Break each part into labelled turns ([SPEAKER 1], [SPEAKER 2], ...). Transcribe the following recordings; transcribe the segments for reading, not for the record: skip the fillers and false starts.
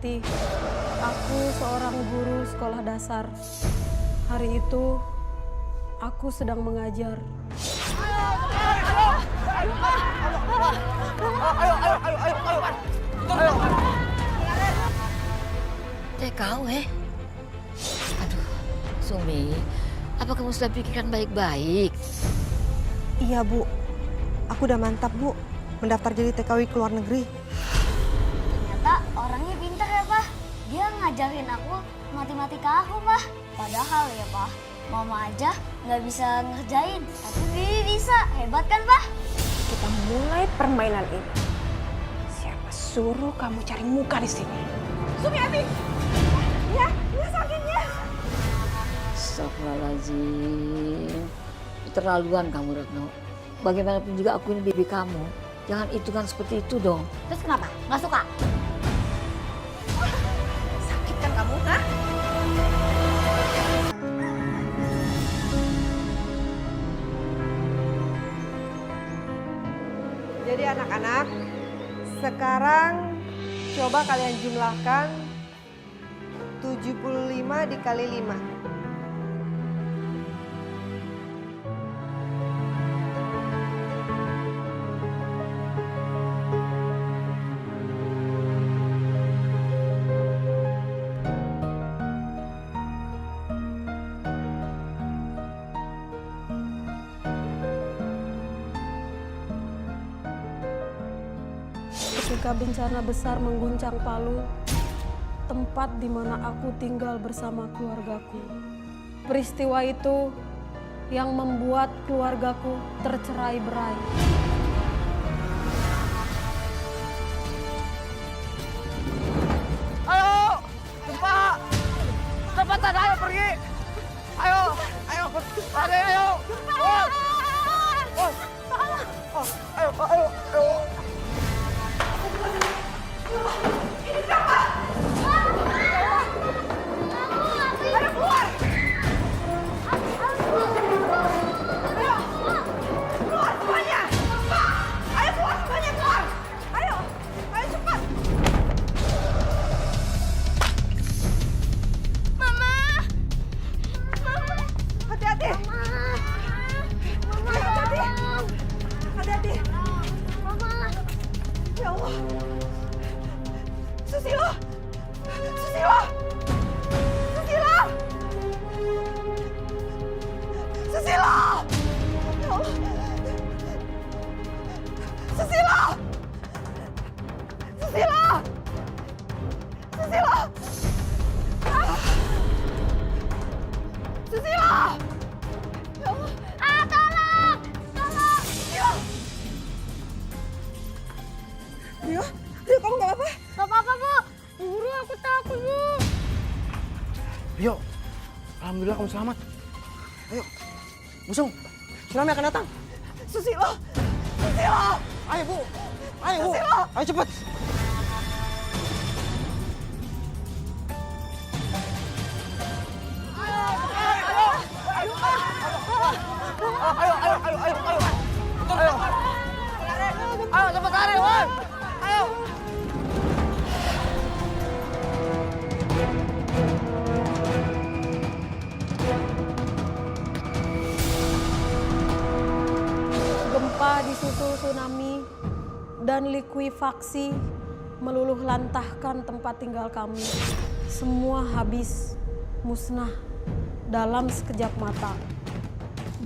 [SPEAKER 1] Sumiati. Aku seorang guru sekolah dasar. Hari itu aku sedang mengajar.
[SPEAKER 2] TKW? Aduh, Sumi, apa kamu sudah pikirkan baik-baik?
[SPEAKER 3] Iya, Bu. Aku udah mantap, Bu. Mendaftar jadi TKW ke luar negeri.
[SPEAKER 4] Ternyata orangnya pintar ya, Pak. Dia ngajarin aku matematika aku, Pak. Padahal ya, Pak, Mama aja nggak bisa ngerjain. Tapi Bibi bisa. Hebat kan, Pak?
[SPEAKER 5] Kita mulai permainan ini. Siapa suruh kamu cari muka di sini? Sumiati! Ya, sakitnya.
[SPEAKER 2] Astagfirullahaladzim. Keterlaluan kamu, Retno. Bagaimanapun juga aku ini bibi kamu. Jangan hitungan seperti itu dong.
[SPEAKER 4] Terus kenapa? Nggak suka?
[SPEAKER 5] Sakit kan kamu, ha?
[SPEAKER 3] Jadi anak-anak, sekarang coba kalian jumlahkan 75 dikali 5.
[SPEAKER 1] Ketika bencana besar mengguncang Palu, tempat di mana aku tinggal bersama keluargaku. Peristiwa itu yang membuat keluargaku tercerai-berai.
[SPEAKER 6] Ayo, cepat, cepatan, ayo pergi, ayo, lari, ayo, ayo.
[SPEAKER 3] Hati-hati. Hati-hati. Ya Allah. Susilo. Susilo. Susilo. Susilo. Ya Allah. Susilo. Susilo. Susilo. Susilo. Ya Allah.
[SPEAKER 4] Tolong! Tolong!
[SPEAKER 3] Rio, Rio kamu gak apa-apa?
[SPEAKER 4] Gak apa-apa, Bu. Bu Guru, aku takut, Bu.
[SPEAKER 6] Rio, alhamdulillah kamu selamat. Ayo, Busung, tsunami akan datang.
[SPEAKER 3] Susilo. Susilo.
[SPEAKER 6] Ayo Bu, ayo Bu,
[SPEAKER 3] Susilo.
[SPEAKER 6] ayo cepet. Ayo cepet lari, Wan. Ayo.
[SPEAKER 1] Gempa disusul tsunami dan likuifaksi meluluh lantahkan tempat tinggal kami. Semua habis, musnah dalam sekejap mata.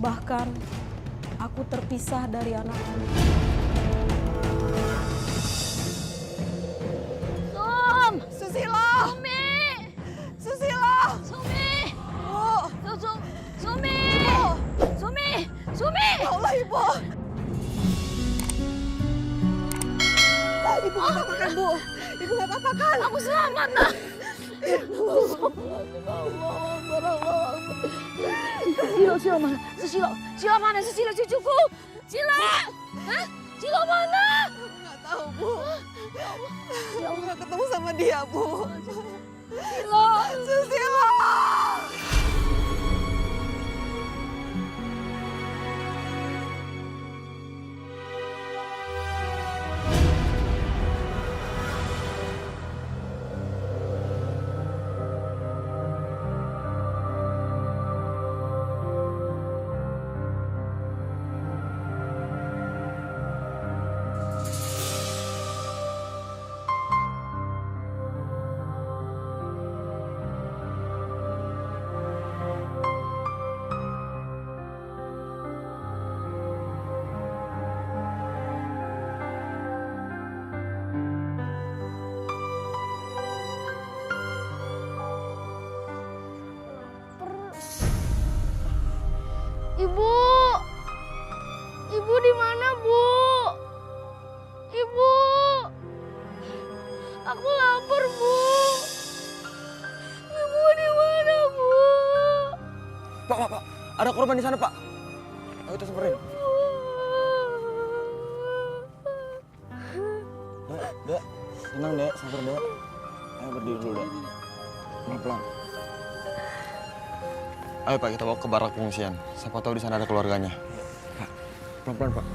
[SPEAKER 1] Bahkan aku terpisah dari anakku.
[SPEAKER 3] Susilo.
[SPEAKER 2] Sumi!
[SPEAKER 3] Susilo.
[SPEAKER 2] Sumi!
[SPEAKER 3] Bu.
[SPEAKER 2] Sumi! Sumi! Sumi!
[SPEAKER 3] Ya Allah, Ibu. Ibu gak apa-apa kan, Bu? Ibu gak apa-apa kan?
[SPEAKER 2] Aku selamat, nak. Silo mana? Silo mana? Silo cucuku. Silo! Hah? Silo mana?
[SPEAKER 3] Gak tahu, Bu.
[SPEAKER 2] Ya
[SPEAKER 3] Aku gak ketemu sama dia, Bu.
[SPEAKER 2] Silo!
[SPEAKER 3] Susilo.
[SPEAKER 4] Ibu! Ibu di mana, Bu? Ibu! Aku lapar, Bu. Ibu di mana, Bu?
[SPEAKER 6] Pak. Ada korban di sana, Pak. Ayo kita samperin. Dek. Tenang, Dek. Sabar, Dek. Ayo berdiri dulu, Dek. Pelan-pelan. Ayo, Pak, kita bawa ke barak pengungsian. Siapa tahu di sana ada keluarganya. Pak, pelan-pelan, Pak.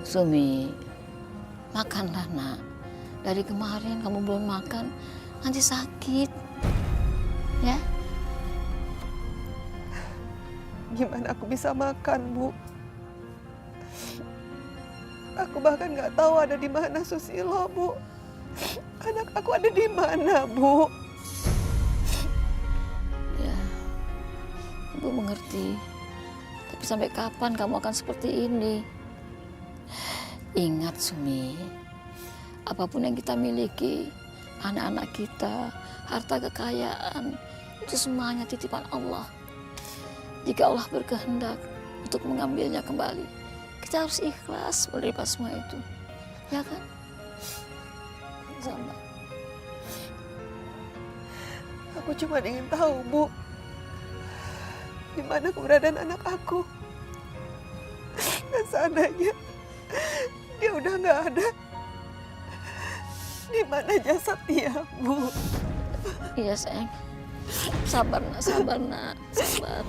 [SPEAKER 2] Sumi, makanlah nak. Dari kemarin kamu belum makan, nanti sakit. Ya?
[SPEAKER 3] Gimana aku bisa makan, Bu? Aku bahkan nggak tahu ada di mana Susilo, Bu. Anak aku ada di mana, Bu?
[SPEAKER 2] Ya, Ibu mengerti. Tapi sampai kapan kamu akan seperti ini? Ingat, Sumi, apapun yang kita miliki, anak-anak kita, harta kekayaan, itu semuanya titipan Allah. Jika Allah berkehendak untuk mengambilnya kembali, kita harus ikhlas menerima semua itu. Ya kan? Sama.
[SPEAKER 3] Aku cuma ingin tahu, Bu, di mana keberadaan anak aku. Dan seandainya dia udah nggak ada, di mana jasad dia, Bu?
[SPEAKER 2] Iya, sayang. Sabar, nak. Sabar.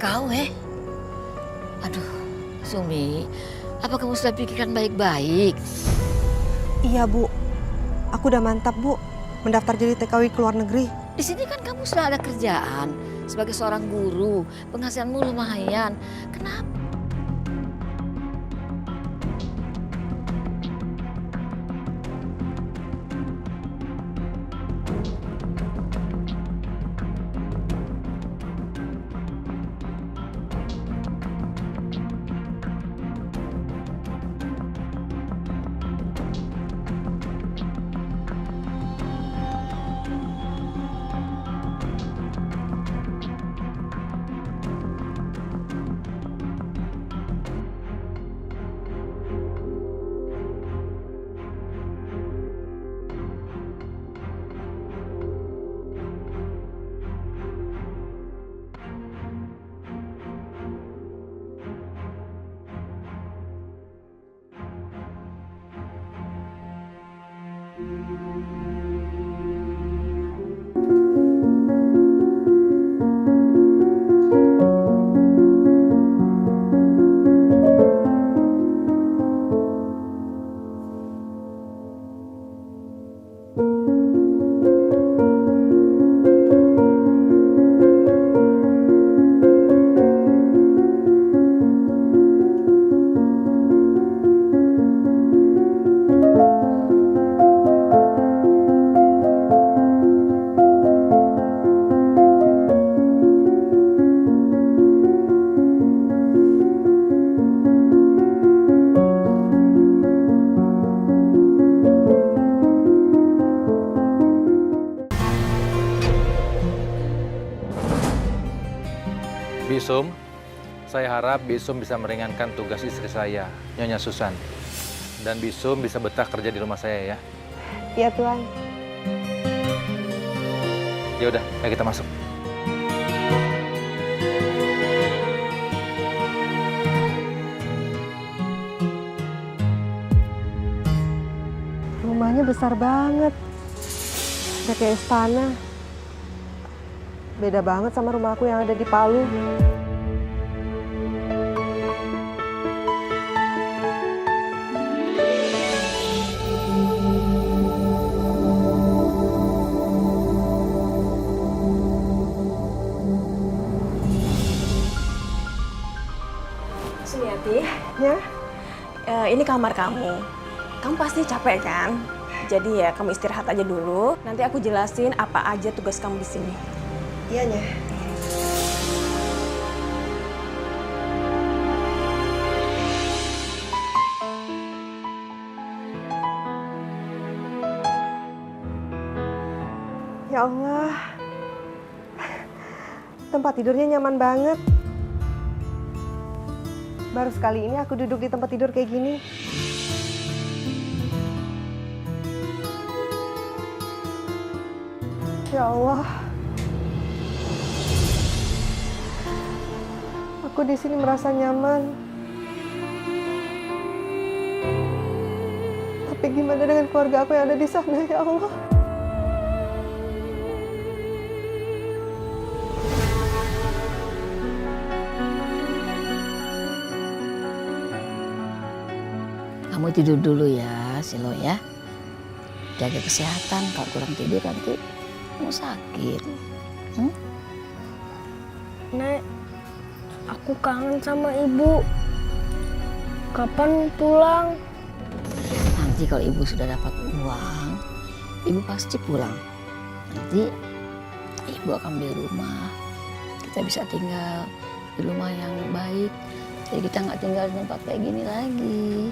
[SPEAKER 2] Kau aduh, Sumi, apa kamu sudah pikirkan baik-baik?
[SPEAKER 3] Iya, Bu. Aku udah mantap, Bu, mendaftar jadi TKW ke luar negeri.
[SPEAKER 2] Di sini kan kamu sudah ada kerjaan sebagai seorang guru, penghasilanmu lumayan. Kenapa?
[SPEAKER 7] Bisum, saya harap Bisum bisa meringankan tugas istri saya, Nyonya Susan. Dan Bisum bisa betah kerja di rumah saya ya.
[SPEAKER 3] Iya, Tuan.
[SPEAKER 7] Ya udah, ayo kita masuk.
[SPEAKER 3] Rumahnya besar banget. Udah kayak istana. Beda banget sama rumahku yang ada di Palu.
[SPEAKER 5] Sumiati,
[SPEAKER 3] Ya,
[SPEAKER 5] ini kamar kamu. Kamu pasti capek kan? Jadi ya kamu istirahat aja dulu. Nanti aku jelasin apa aja tugas kamu di sini.
[SPEAKER 3] iya, Nya. Ya Allah, tempat tidurnya nyaman banget. Baru sekali ini aku duduk di tempat tidur kayak gini. Ya Allah, aku di sini merasa nyaman. Tapi gimana dengan keluarga aku yang ada di sana, ya Allah?
[SPEAKER 2] Kamu tidur dulu ya, Silo ya. Jaga kesehatan, kalau kurang tidur nanti kamu sakit.
[SPEAKER 1] Nek, aku kangen sama ibu. Kapan pulang?
[SPEAKER 2] Nanti kalau ibu sudah dapat uang, ibu pasti pulang. Nanti ibu akan beli rumah. Kita bisa tinggal di rumah yang baik. Jadi kita nggak tinggal di tempat kayak gini lagi.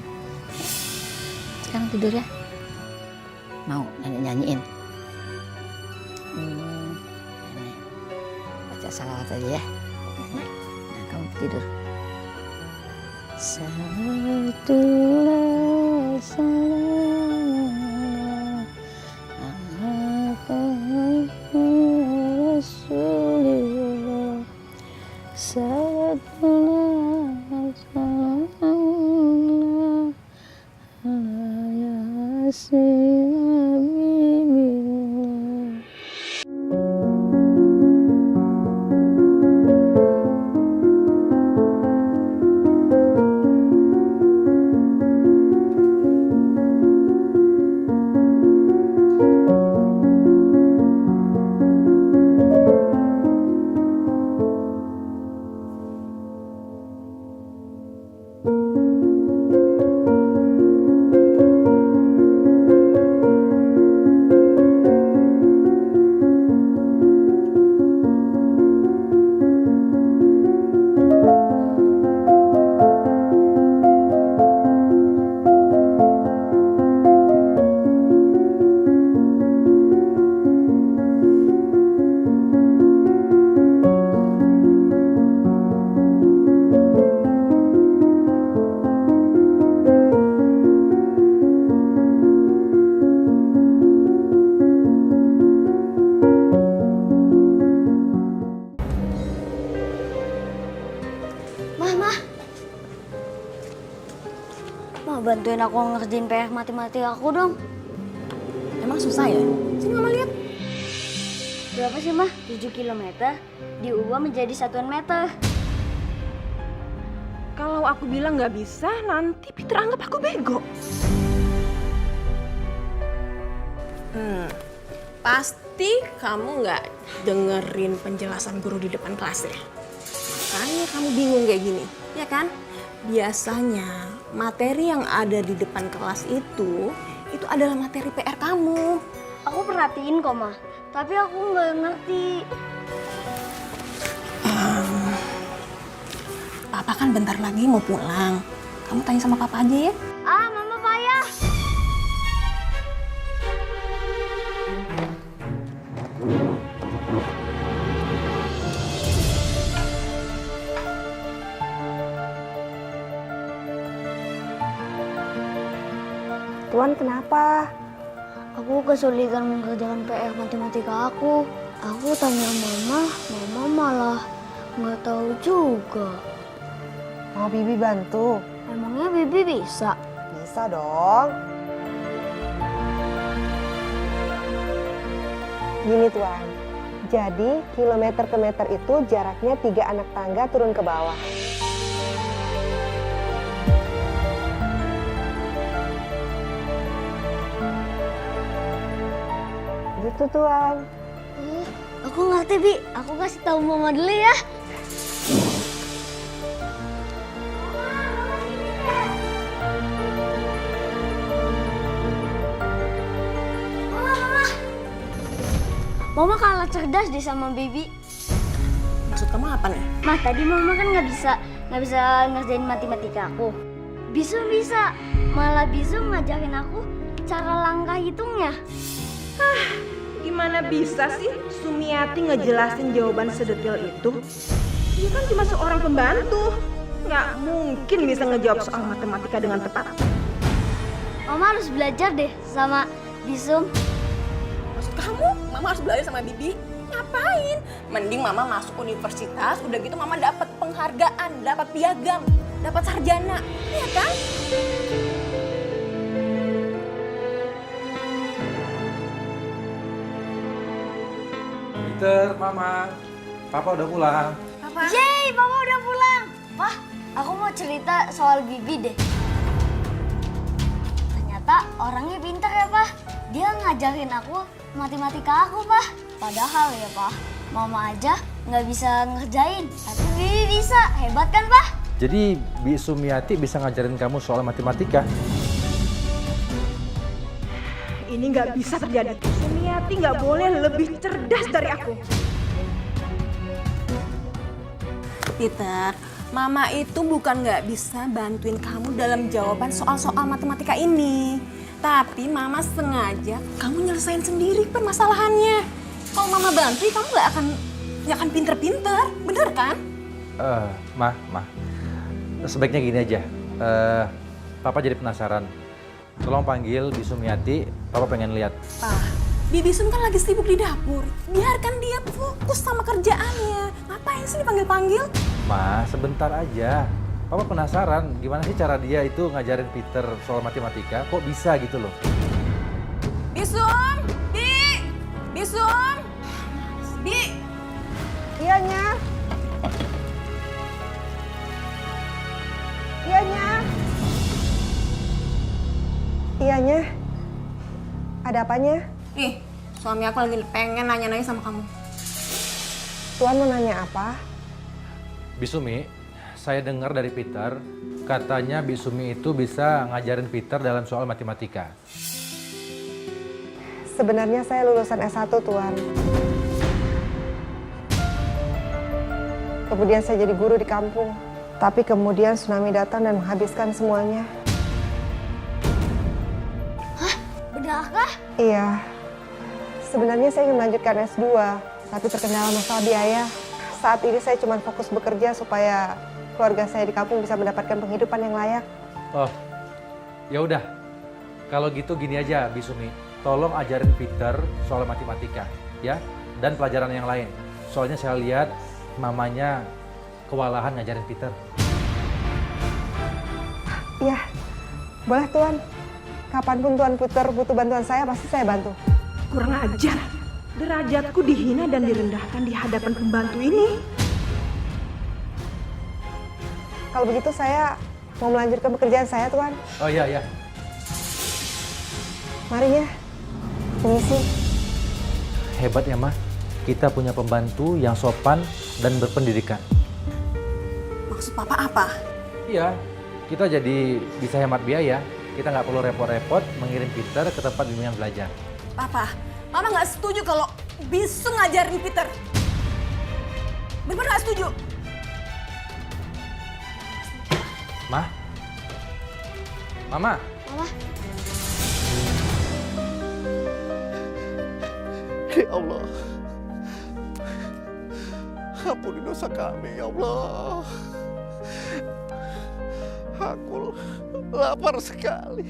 [SPEAKER 2] Sekarang tidur ya. Mau nenek nyanyiin? Nenek baca salawat aja ya. Nenek. Nah, kamu tidur. Salawatullah salam ala Rasulillah. Salawatullah salam ala Yasin Habibullah.
[SPEAKER 4] Bantuin aku ngerjain PR matematika aku dong.
[SPEAKER 5] Emang susah ya? Sini Mama lihat.
[SPEAKER 4] Berapa sih Mah? 7 km diubah menjadi satuan meter.
[SPEAKER 5] Kalau aku bilang nggak bisa, nanti Peter anggap aku bego. Pasti kamu nggak dengerin penjelasan guru di depan kelas ya? Makanya kamu bingung kayak gini, ya kan? Biasanya materi yang ada di depan kelas itu adalah materi PR kamu.
[SPEAKER 4] Aku perhatiin kok Mah, tapi aku nggak ngerti.
[SPEAKER 5] Papa kan bentar lagi mau pulang. Kamu tanya sama Papa aja ya.
[SPEAKER 4] Ah, Mama payah.
[SPEAKER 3] Tuan kenapa?
[SPEAKER 4] Aku kesulitan mengerjakan PR matematika aku. Aku tanya mama malah nggak tahu juga.
[SPEAKER 3] Mau Bibi bantu?
[SPEAKER 4] Emangnya Bibi bisa?
[SPEAKER 3] Bisa dong. Gini Tuan, jadi kilometer ke meter itu jaraknya 3 anak tangga turun ke bawah. Gitu Tuan.
[SPEAKER 4] Aku ngerti, Bi. Aku kasih tahu mama dulu ya. Mama kalah cerdas deh sama Bibi.
[SPEAKER 5] Maksud kamu apa nih?
[SPEAKER 4] Mah, tadi mama kan nggak bisa ngerjain matematika aku. Bisa. Malah bisa ngajarin aku cara langkah hitungnya.
[SPEAKER 8] Gimana bisa sih Sumiati ngejelasin jawaban sedetail itu? Dia kan cuma seorang pembantu. Nggak mungkin bisa ngejawab soal matematika dengan tepat.
[SPEAKER 4] Mama harus belajar deh sama Bisum.
[SPEAKER 5] Maksud kamu, mama harus belajar sama Bibi? Ngapain? Mending mama masuk universitas, udah gitu mama dapat penghargaan, dapat piagam, dapat sarjana. Iya kan?
[SPEAKER 7] Peter, Mama, Papa udah pulang.
[SPEAKER 4] Yeay, Papa udah pulang. Wah, aku mau cerita soal Bibi deh. Ternyata orangnya pintar ya, Pak. Dia ngajarin aku matematika aku, Pak. Padahal ya, Pak, Mama aja nggak bisa ngerjain. Tapi Bibi bisa. Hebat kan, Pak?
[SPEAKER 7] Jadi Bi Sumiati bisa ngajarin kamu soal matematika?
[SPEAKER 8] Ini nggak bisa terjadi. Sumiati nggak boleh lebih cerdas dari aku.
[SPEAKER 5] Peter, mama itu bukan nggak bisa bantuin kamu dalam jawaban soal-soal matematika ini. Tapi mama sengaja kamu nyelesain sendiri permasalahannya. Kalau mama bantu, kamu nggak akan pinter-pinter, bener kan?
[SPEAKER 7] Ma. Sebaiknya gini aja. Papa jadi penasaran. Tolong panggil Bi Sumiati, Papa pengen lihat.
[SPEAKER 5] Bibi Sum kan lagi sibuk di dapur. Biarkan dia fokus sama kerjaannya. Ngapain sih dipanggil-panggil?
[SPEAKER 7] Ma, sebentar aja. Papa penasaran gimana sih cara dia itu ngajarin Peter soal matematika. Kok bisa gitu loh?
[SPEAKER 5] Bisum! Bisum! Bi!
[SPEAKER 3] Iyanya. Iyanya. Ada apanya?
[SPEAKER 5] Nih, suami aku lagi pengen nanya-nanya sama kamu.
[SPEAKER 3] Tuan mau nanya apa?
[SPEAKER 7] Bisumi, saya dengar dari Peter, katanya Bisumi itu bisa ngajarin Peter dalam soal matematika.
[SPEAKER 3] Sebenarnya saya lulusan S1, Tuan. Kemudian saya jadi guru di kampung. Tapi kemudian tsunami datang dan menghabiskan semuanya.
[SPEAKER 4] Benarkah?
[SPEAKER 3] Iya. Sebenarnya saya ingin melanjutkan S2, tapi terkendala masalah biaya. Saat ini saya cuma fokus bekerja supaya keluarga saya di kampung bisa mendapatkan penghidupan yang layak.
[SPEAKER 7] Oh, ya udah. Kalau gitu gini aja, Bisumi. Tolong ajarin Peter soal matematika, ya, dan pelajaran yang lain. Soalnya saya lihat mamanya kewalahan ngajarin Peter.
[SPEAKER 3] Iya, boleh Tuan. Kapanpun Tuan Peter butuh bantuan saya, pasti saya bantu.
[SPEAKER 8] Kurang ajar. Derajatku dihina dan direndahkan di hadapan pembantu ini.
[SPEAKER 3] Kalau begitu saya mau melanjutkan pekerjaan saya, Tuan.
[SPEAKER 7] Oh iya.
[SPEAKER 3] Mari ya. Permisi.
[SPEAKER 7] Hebat ya, Ma. Kita punya pembantu yang sopan dan berpendidikan.
[SPEAKER 5] Maksud papa apa?
[SPEAKER 7] Iya, kita jadi bisa hemat biaya. Kita nggak perlu repot-repot mengirim Peter ke tempat bimbingan belajar.
[SPEAKER 5] Papa, mama nggak setuju kalau Bisum ngajarin Peter. Bener nggak setuju?
[SPEAKER 7] Ma? Mama?
[SPEAKER 4] Mama,
[SPEAKER 9] Ya Allah, ampuni dosa kami, ya Allah. Aku lapar sekali.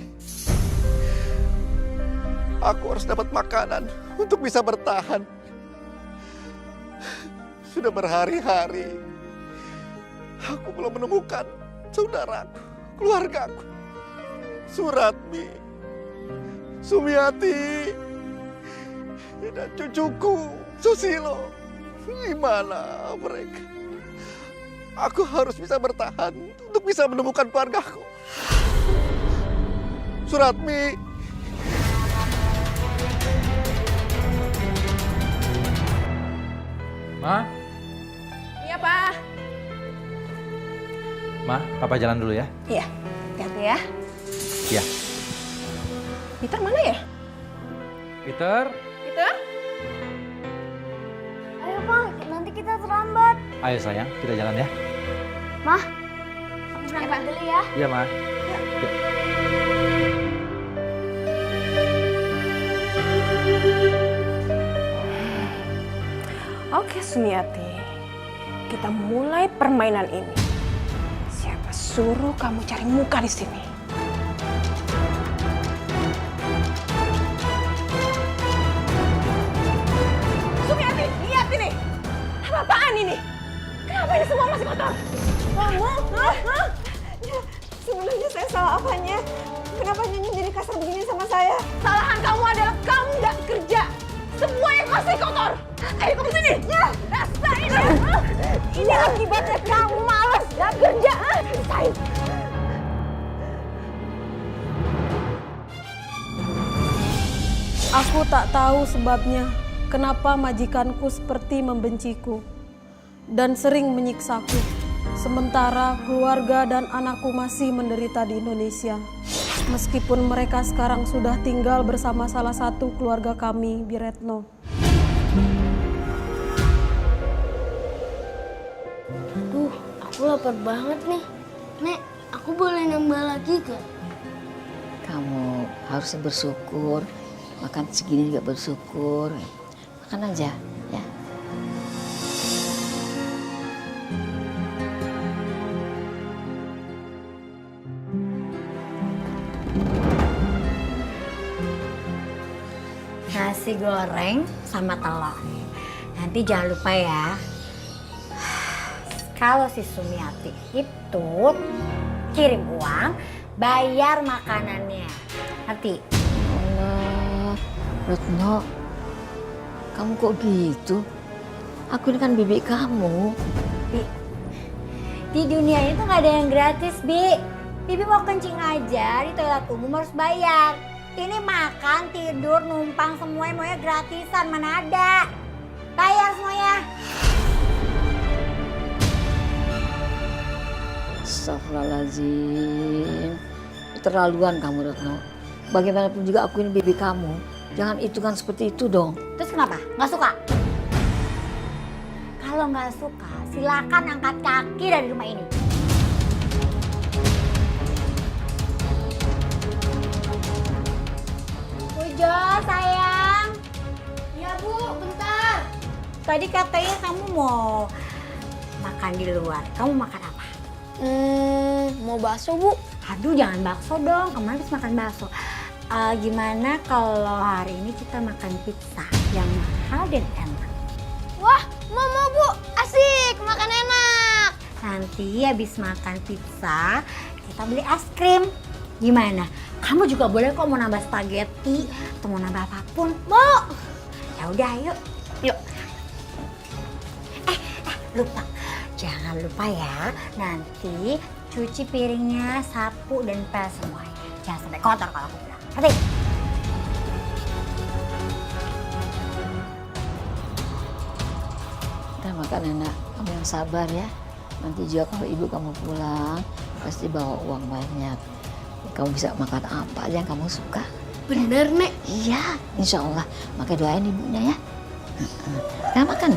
[SPEAKER 9] Aku harus dapat makanan untuk bisa bertahan. Sudah berhari-hari aku belum menemukan saudaraku, keluargaku. Suratmi, Sumiati, dan cucuku Susilo. Gimana mereka? Aku harus bisa bertahan untuk bisa menemukan keluargaku. Suratmi.
[SPEAKER 7] Ma?
[SPEAKER 3] Iya, Pak.
[SPEAKER 7] Ma, Papa jalan dulu ya.
[SPEAKER 3] Iya, hati-hati ya.
[SPEAKER 7] Iya.
[SPEAKER 3] Peter mana ya?
[SPEAKER 7] Peter?
[SPEAKER 3] Peter?
[SPEAKER 4] Ayo Pak, nanti kita terlambat.
[SPEAKER 7] Ayo sayang, kita jalan ya.
[SPEAKER 4] Mah, aku berangkat dulu ya.
[SPEAKER 7] Iya, Ma.
[SPEAKER 3] Oke, Sumiati. Kita mulai permainan ini. Siapa suruh kamu cari muka di sini? Sumiati, lihat ini. Apa-apaan ini? Kenapa ini semua masih kotor? Kamu? Hah? Sebenarnya saya salah apanya? Kenapa Nyonya jadi kasar begini sama saya? Salahan kamu adalah kamu nggak kerja. Semua yang masih kotor. Ayo kamu sini. Ya, rasain ya. Ini akibatnya kamu malas nggak kerja. Rasain.
[SPEAKER 1] Aku tak tahu sebabnya kenapa majikanku seperti membenciku dan sering menyiksaku. Sementara keluarga dan anakku masih menderita di Indonesia. Meskipun mereka sekarang sudah tinggal bersama salah satu keluarga kami di Retno.
[SPEAKER 4] Duh, aku lapar banget nih. Nek, aku boleh nambah lagi gak?
[SPEAKER 2] Kamu harus bersyukur. Makan segini juga bersyukur. Makan aja, ya.
[SPEAKER 10] Nasi goreng sama telur. Nanti jangan lupa ya. Kalau si Sumiati itu kirim uang, bayar makanannya. Ngerti?
[SPEAKER 2] Allah, Retno, kamu kok gitu? Aku ini kan bibi kamu.
[SPEAKER 10] Di dunia itu nggak ada yang gratis, Bi. Bibi mau kencing aja di toilet umum harus bayar. Ini makan, tidur, numpang semuanya maunya gratisan, mana ada. Bayar semuanya.
[SPEAKER 2] Astagfirullahaladzim. Keterlaluan kamu, Retno. Bagaimanapun juga aku ini bibi kamu. Jangan hitungan seperti itu dong.
[SPEAKER 10] Terus kenapa? Nggak suka? Kalau nggak suka, silakan angkat kaki dari rumah ini. Pujo, sayang.
[SPEAKER 4] Ya Bu, bentar.
[SPEAKER 10] Tadi katanya kamu mau makan di luar. Kamu makan apa?
[SPEAKER 4] Mau bakso Bu?
[SPEAKER 10] Aduh, jangan bakso dong. Kemarin habis makan bakso. Gimana kalau hari ini kita makan pizza yang mahal dan enak?
[SPEAKER 4] Wah, mau Bu. Asik, makan enak.
[SPEAKER 10] Nanti habis makan pizza, kita beli es krim. Gimana? Kamu juga boleh kok mau nambah spaghetti atau mau nambah apapun. Mau? Ya udah, yuk. Yuk. Lupa. Jangan lupa ya, nanti cuci piringnya, sapu dan pel semuanya. Jangan sampai kotor kalau aku bilang. Ngerti?
[SPEAKER 2] Kita makan enak. Kamu yang sabar ya. Nanti juga kalau ibu kamu pulang, pasti bawa uang banyak. Kamu bisa makan apa aja yang kamu suka.
[SPEAKER 4] Bener, Nek.
[SPEAKER 2] Iya, insya Allah. Maka doain ibunya ya. Kita makan.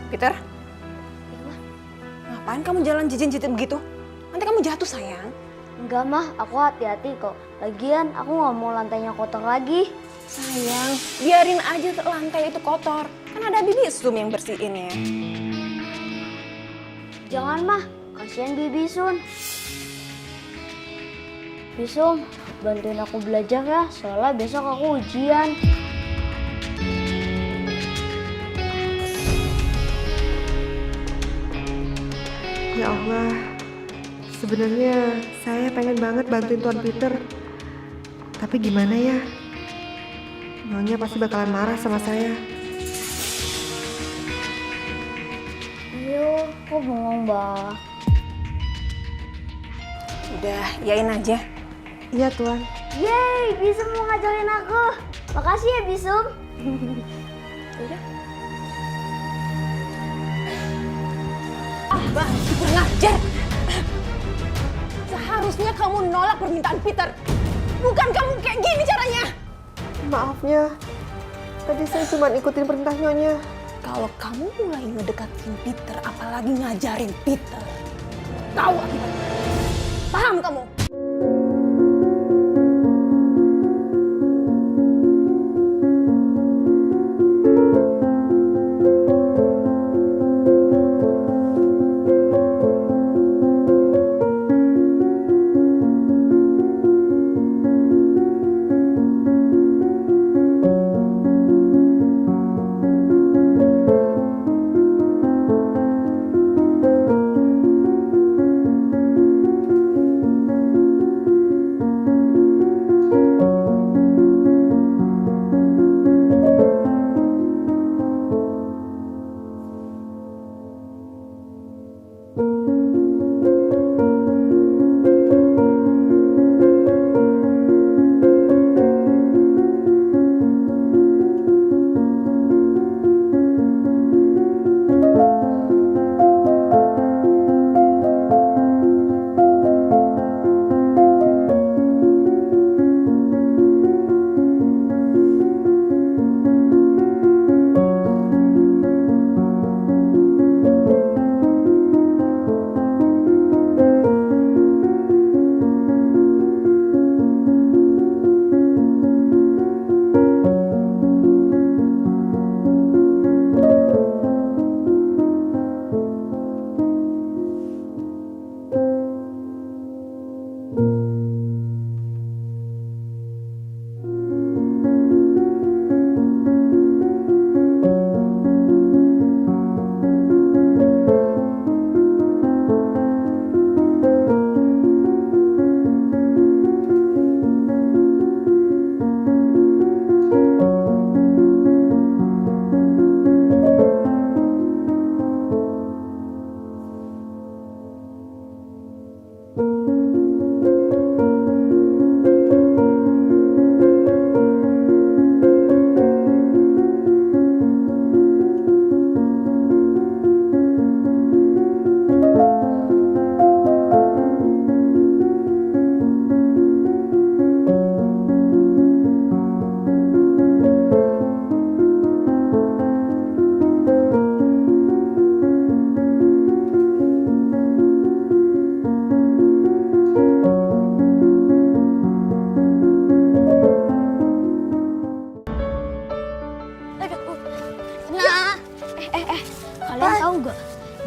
[SPEAKER 3] Peter? Ngapain kamu jalan jijin-jijin begitu?
[SPEAKER 5] Nanti kamu jatuh sayang.
[SPEAKER 4] Enggak mah, aku hati-hati kok. Lagian aku nggak mau lantainya kotor lagi.
[SPEAKER 5] Sayang, biarin aja lantai itu kotor. Kan ada Bibi Sum yang bersihin ya.
[SPEAKER 4] Jangan mah, kasihan Bibi Sun. Bisum, bantuin aku belajar ya, soalnya besok aku ujian.
[SPEAKER 8] Ya Allah, sebenarnya saya pengen banget bantuin Tuan Peter. Tapi gimana ya? Nyonya pasti bakalan marah sama saya.
[SPEAKER 4] Ayo, kok bengong bah.
[SPEAKER 5] Udah, yain aja.
[SPEAKER 8] Iya Tuan.
[SPEAKER 4] Yeay, Bisum mau ngajarin aku. Makasih ya Bisum.
[SPEAKER 5] Udah. Bah, kurang ajar. Seharusnya kamu nolak permintaan Peter. Bukan kamu kayak gini caranya.
[SPEAKER 8] Maafnya, tadi saya cuma ikutin perintah Nyonya.
[SPEAKER 5] Kalau kamu mulai ngedekatin Peter, apalagi ngajarin Peter, tahu akibatnya. Paham kamu?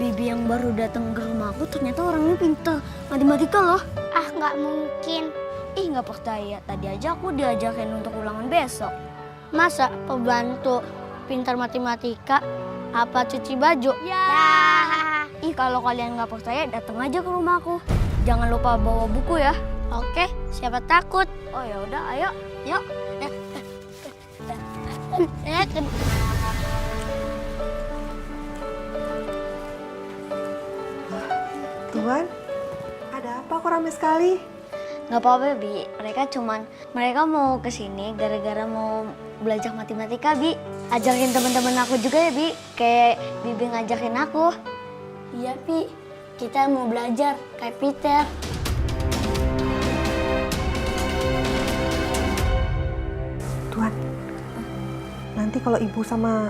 [SPEAKER 4] Bibi yang baru datang ke rumah aku ternyata orangnya pintar matematika loh.
[SPEAKER 10] Ah, nggak mungkin.
[SPEAKER 4] Ih, nggak percaya. Tadi aja aku diajakin untuk ulangan besok.
[SPEAKER 10] Masa pembantu pintar matematika apa cuci baju?
[SPEAKER 4] Ya. Ih, kalau kalian nggak percaya datang aja ke rumah aku. Jangan lupa bawa buku ya.
[SPEAKER 10] Oke, siapa takut?
[SPEAKER 4] Oh ya udah, ayo. Yuk.
[SPEAKER 8] Tuan, ada apa kok rame sekali?
[SPEAKER 4] Nggak apa-apa, Bi. Mereka mau kesini gara-gara mau belajar matematika, Bi. Ajarin teman-teman aku juga ya, Bi. Kayak Bibi ngajakin aku.
[SPEAKER 10] Iya, Pi. Kita mau belajar kayak Peter.
[SPEAKER 8] Tuan, nanti kalau ibu sama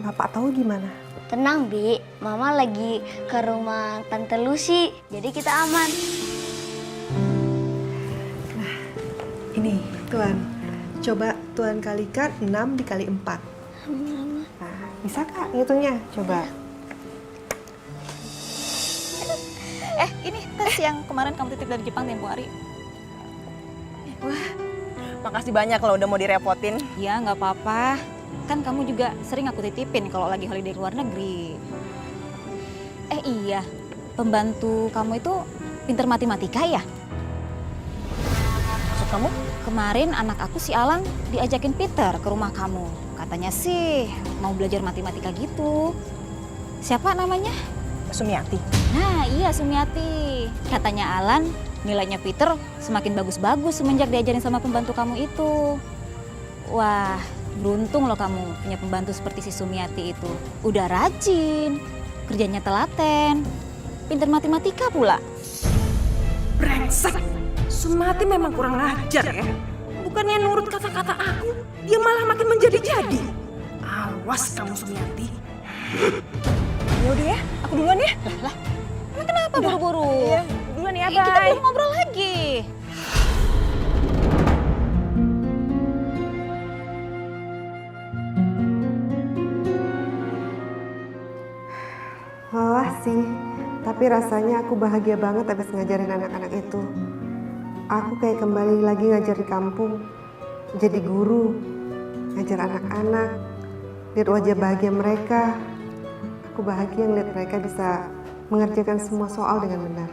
[SPEAKER 8] bapak tahu gimana?
[SPEAKER 4] Tenang, Bi. Mama lagi ke rumah Tante Lucy, jadi kita aman.
[SPEAKER 8] Ini, Tuan. Coba Tuan kalikan 6 dikali 4. Nah, bisa Kak ngitungnya? Coba.
[SPEAKER 3] Ini tes yang kemarin kamu titip dari Jepang tempo hari.
[SPEAKER 5] Makasih banyak lo udah mau direpotin.
[SPEAKER 3] Ya, nggak apa-apa. Kan kamu juga sering aku titipin kalau lagi holiday ke luar negeri. Iya, pembantu kamu itu pinter matematika ya?
[SPEAKER 5] Maksud kamu?
[SPEAKER 3] Kemarin anak aku si Alan diajakin Peter ke rumah kamu. Katanya sih mau belajar matematika gitu. Siapa namanya?
[SPEAKER 5] Sumiati.
[SPEAKER 3] Nah iya Sumiati. Katanya Alan nilainya Peter semakin bagus-bagus semenjak diajarin sama pembantu kamu itu. Wah beruntung loh kamu punya pembantu seperti si Sumiati itu. Udah rajin, kerjanya telaten, pinter matematika pula.
[SPEAKER 5] Brengsek. Sumati memang kurang ajar ya. Bukannya nurut kata-kata aku, dia malah makin menjadi-jadi. Awas kamu Sumiati. Ya udah ya, aku duluan ya.
[SPEAKER 3] Lah, emang kenapa buru-buru?
[SPEAKER 5] Iya, duluan ya, bye.
[SPEAKER 3] Kita belum ngobrol lagi.
[SPEAKER 8] Lelah sih, tapi rasanya aku bahagia banget habis ngajarin anak-anak itu. Aku kayak kembali lagi ngajar di kampung, jadi guru, ngajar anak-anak, lihat wajah bahagia mereka. Aku bahagia ngeliat mereka bisa mengerjakan semua soal dengan benar.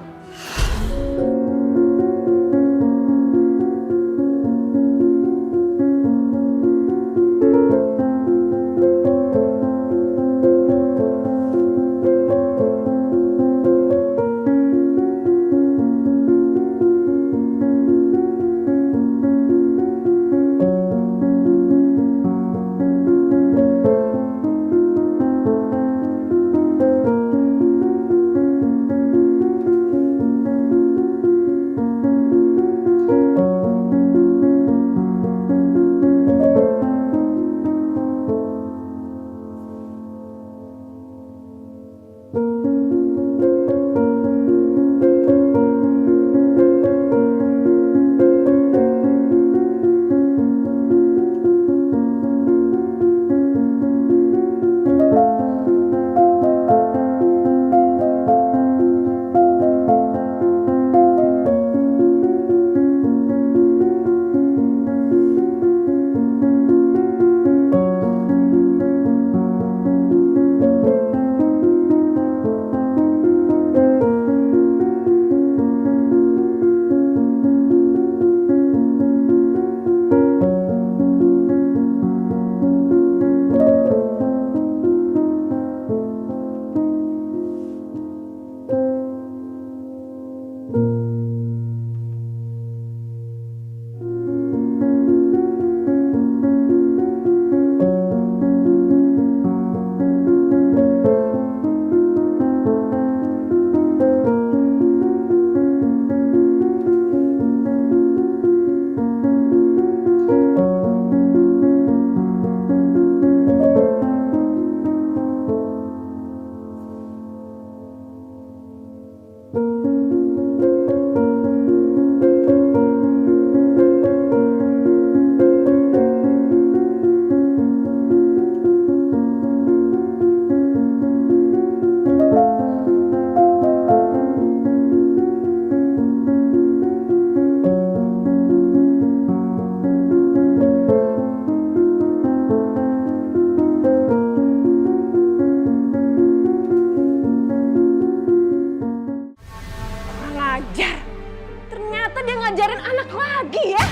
[SPEAKER 5] ngajarin anak lagi ya?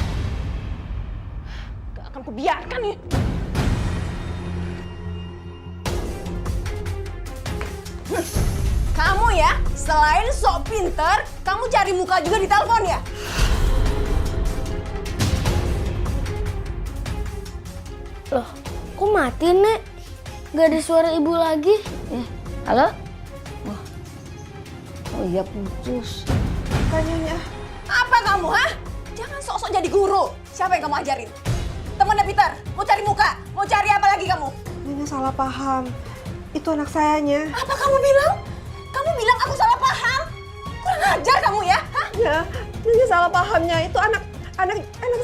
[SPEAKER 5] Gak akan kubiarkan ya. Kamu ya, selain sok pinter, kamu cari muka juga di telepon ya?
[SPEAKER 4] Loh, kok mati, Nek? Gak ada suara ibu lagi. Halo? Oh iya, putus.
[SPEAKER 5] Kayaknya. Apa kamu, ha? Jangan sok-sok jadi guru. Siapa yang kamu ajarin? Temennya Peter, mau cari muka? Mau cari apa lagi kamu?
[SPEAKER 8] Nyonya salah paham. Itu anak sayanya.
[SPEAKER 3] Apa kamu bilang? Kamu bilang aku salah paham? Kurang ajar kamu ya? Hah?
[SPEAKER 8] Ya, Nyonya salah pahamnya. Itu anak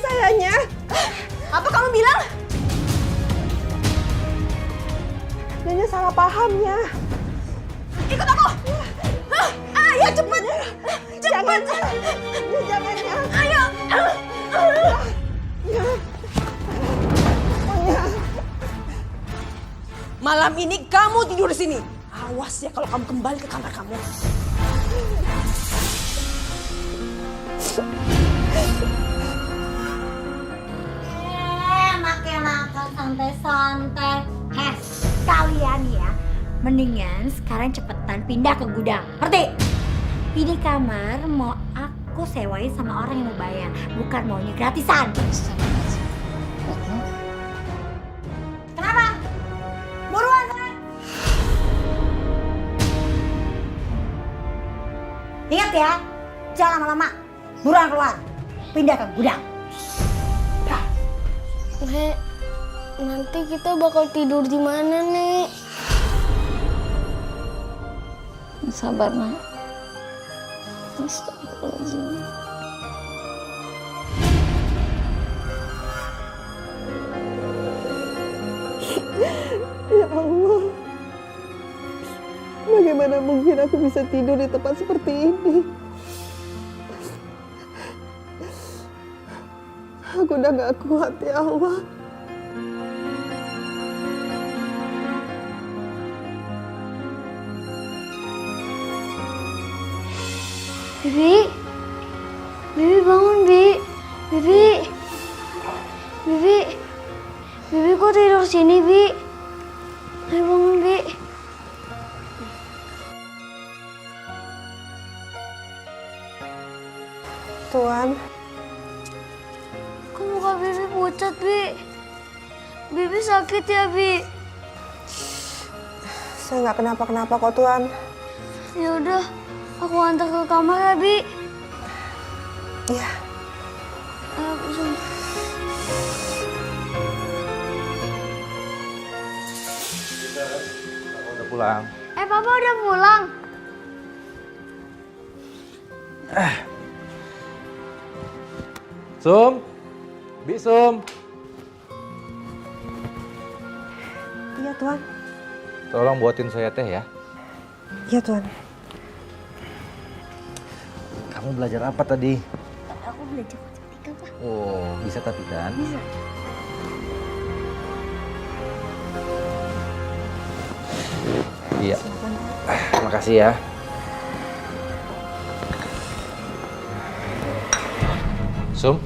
[SPEAKER 8] sayanya.
[SPEAKER 3] Apa kamu bilang?
[SPEAKER 8] Nyonya salah pahamnya.
[SPEAKER 3] Ikut aku! Hah? Ayo cepet! Cepet!
[SPEAKER 8] Jangan ya.
[SPEAKER 3] Ayo! Malam ini kamu tidur di sini. Awas ya kalau kamu kembali ke kamar kamu.
[SPEAKER 10] Makan santai-santai. Kalian ya, mendingan sekarang cepetan pindah ke gudang. Ngerti? Ini kamar mau aku sewain sama orang yang mau bayar, bukan maunya gratisan. Kenapa? Buruan sana. Ingat ya, jangan lama-lama. Buruan keluar. Pindah ke gudang.
[SPEAKER 4] Nek, nanti kita bakal tidur di mana, Nek?
[SPEAKER 2] Sabar, Nak. Astagfirullahaladzim.
[SPEAKER 8] Ya Allah. Bagaimana mungkin aku bisa tidur di tempat seperti ini? Aku udah gak kuat, ya Allah.
[SPEAKER 4] Bibi, Bibi bangun, Bi. Bibi, Bibi, Bibi kok tidur sini, Bi? Ayo bangun, Bi.
[SPEAKER 8] Tuan,
[SPEAKER 4] Kok muka Bibi pucat, Bi? Bibi sakit ya, Bi?
[SPEAKER 8] saya nggak kenapa-kenapa kok, Tuan.
[SPEAKER 4] Ya udah, aku antar ke kamar ya, Bi.
[SPEAKER 8] Iya.
[SPEAKER 4] Ayo, Bisum.
[SPEAKER 7] Udah pulang.
[SPEAKER 4] Papa udah pulang.
[SPEAKER 7] Sum, Bisum.
[SPEAKER 8] Iya, Tuan.
[SPEAKER 7] Tolong buatin saya teh ya.
[SPEAKER 8] Iya, Tuan.
[SPEAKER 7] Kamu belajar apa tadi?
[SPEAKER 4] Aku belajar matematika, Pak.
[SPEAKER 7] Oh, bisa tapi kan?
[SPEAKER 4] Bisa.
[SPEAKER 7] Iya. Terima kasih ya. Sum,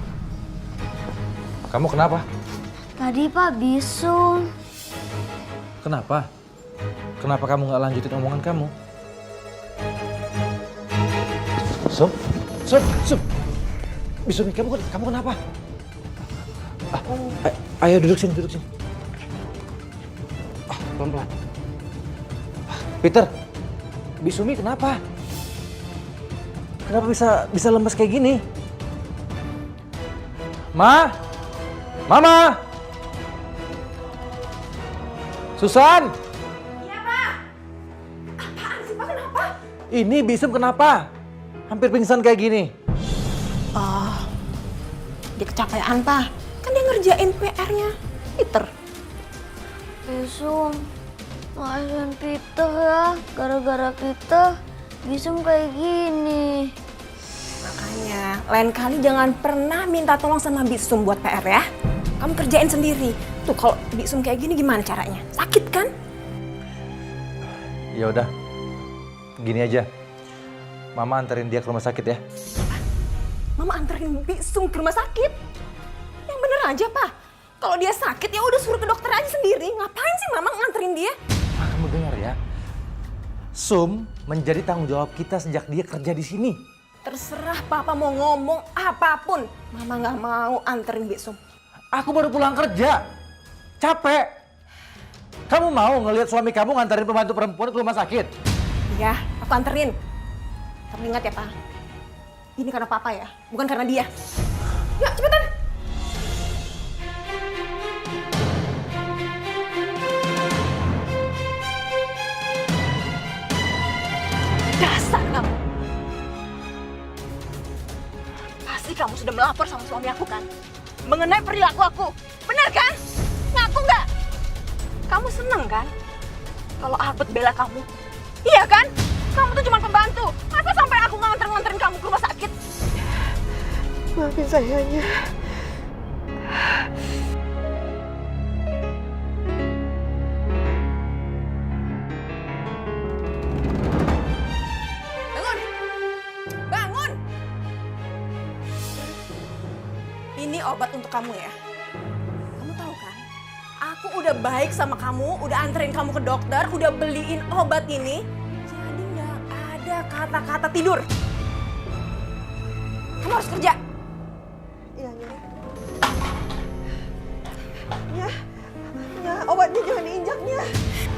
[SPEAKER 7] kamu kenapa?
[SPEAKER 4] Tadi Pak Bisum.
[SPEAKER 7] Kenapa? Kenapa kamu nggak lanjutin omongan kamu? Sum, Bisumi, kamu kenapa? Ayo duduk sini. Pelan-pelan. Peter, Bisumi kenapa? Kenapa bisa lemes kayak gini? Mama! Susan!
[SPEAKER 3] Iya, Pak. Apaan sih, Pak? Kenapa?
[SPEAKER 7] Ini Bisum kenapa? Hampir pingsan kayak gini.
[SPEAKER 5] Oh, dia kecapean, Pak. Kan dia ngerjain PR-nya Peter.
[SPEAKER 4] Bisum, maafin Peter ya. Gara-gara kita, Bisum kayak gini.
[SPEAKER 5] Makanya, lain kali jangan pernah minta tolong sama Bisum buat PR ya. Kamu kerjain sendiri. Tuh kalau Bisum kayak gini gimana caranya? Sakit kan?
[SPEAKER 7] Ya udah, gini aja. Mama anterin dia ke rumah sakit ya.
[SPEAKER 5] Mama anterin Bisum ke rumah sakit? Yang bener aja, Pak. Kalau dia sakit ya udah suruh ke dokter aja sendiri. Ngapain sih Mama nganterin dia?
[SPEAKER 7] Ma, kamu dengar ya. Sum menjadi tanggung jawab kita sejak dia kerja di sini.
[SPEAKER 5] Terserah Papa mau ngomong apapun. Mama nggak mau anterin Bisum.
[SPEAKER 7] Aku baru pulang kerja. Capek. Kamu mau ngelihat suami kamu nganterin pembantu perempuan ke rumah sakit?
[SPEAKER 5] Iya, aku anterin. Tapi ingat ya, Pak. Ini karena Papa ya, bukan karena dia. Ya, cepetan.
[SPEAKER 3] lapor sama suami aku kan? Mengenai perilaku aku. Benar kan? Ngaku nggak? Kamu seneng kan? Kalau Albert bela kamu? Iya kan? Kamu tuh cuma pembantu. Masa sampai aku nganter-nganterin kamu ke rumah sakit?
[SPEAKER 8] Maafin saya Nya.
[SPEAKER 5] Bangun! Bangun! Ini obat untuk kamu ya. Kamu tahu kan? Aku udah baik sama kamu, udah anterin kamu ke dokter, udah beliin obat ini. Jadi nggak ada kata-kata tidur. Kamu harus kerja.
[SPEAKER 8] Iya Nya. Nya, Nya, obatnya jangan diinjaknya.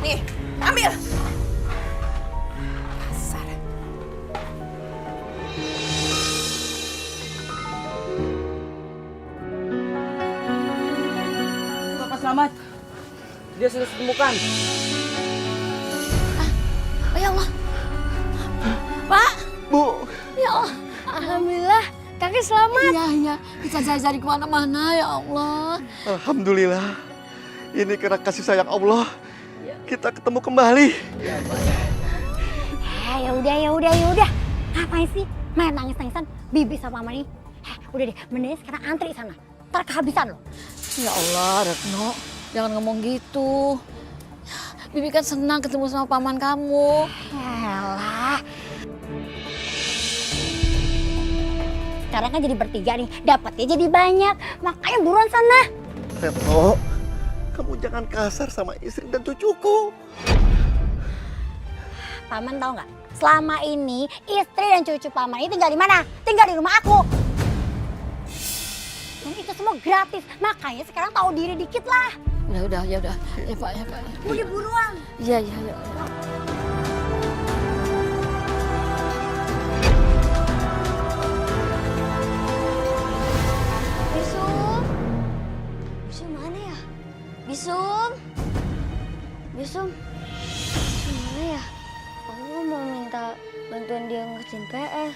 [SPEAKER 5] Nih, ambil. Kasar.
[SPEAKER 11] Bapak selamat. Dia sudah ditemukan.
[SPEAKER 2] Oh ya Allah. Pak.
[SPEAKER 9] Bu,
[SPEAKER 2] Ya Allah.
[SPEAKER 10] Alhamdulillah, kakek selamat.
[SPEAKER 2] Iya. Kita cari-cari kemana-mana ya Allah.
[SPEAKER 9] alhamdulillah. Ini karena kasih sayang Allah. Kita ketemu kembali.
[SPEAKER 10] Ya udah. Ngapain sih main nangis-nangisan Bibi sama Mama nih? Udah deh, mending sekarang antri sana. Ntar kehabisan loh.
[SPEAKER 2] Ya Allah, Retno. Jangan ngomong gitu. Bibi kan senang ketemu sama paman kamu.
[SPEAKER 10] Elah. Sekarang kan jadi bertiga nih, dapatnya jadi banyak. Makanya buruan sana.
[SPEAKER 9] Retno, kamu jangan kasar sama istri dan cucuku.
[SPEAKER 10] Paman tahu nggak? Selama ini istri dan cucu paman ini tinggal di mana? Tinggal di rumah aku. Dan itu semua gratis. Makanya sekarang tahu diri dikit lah.
[SPEAKER 2] Ya udah. Ya Pak.
[SPEAKER 10] Udah buruan.
[SPEAKER 2] Iya.
[SPEAKER 4] Bisum mana ya? Bisum mana ya? Aku mau minta bantuan dia ngerjain PR.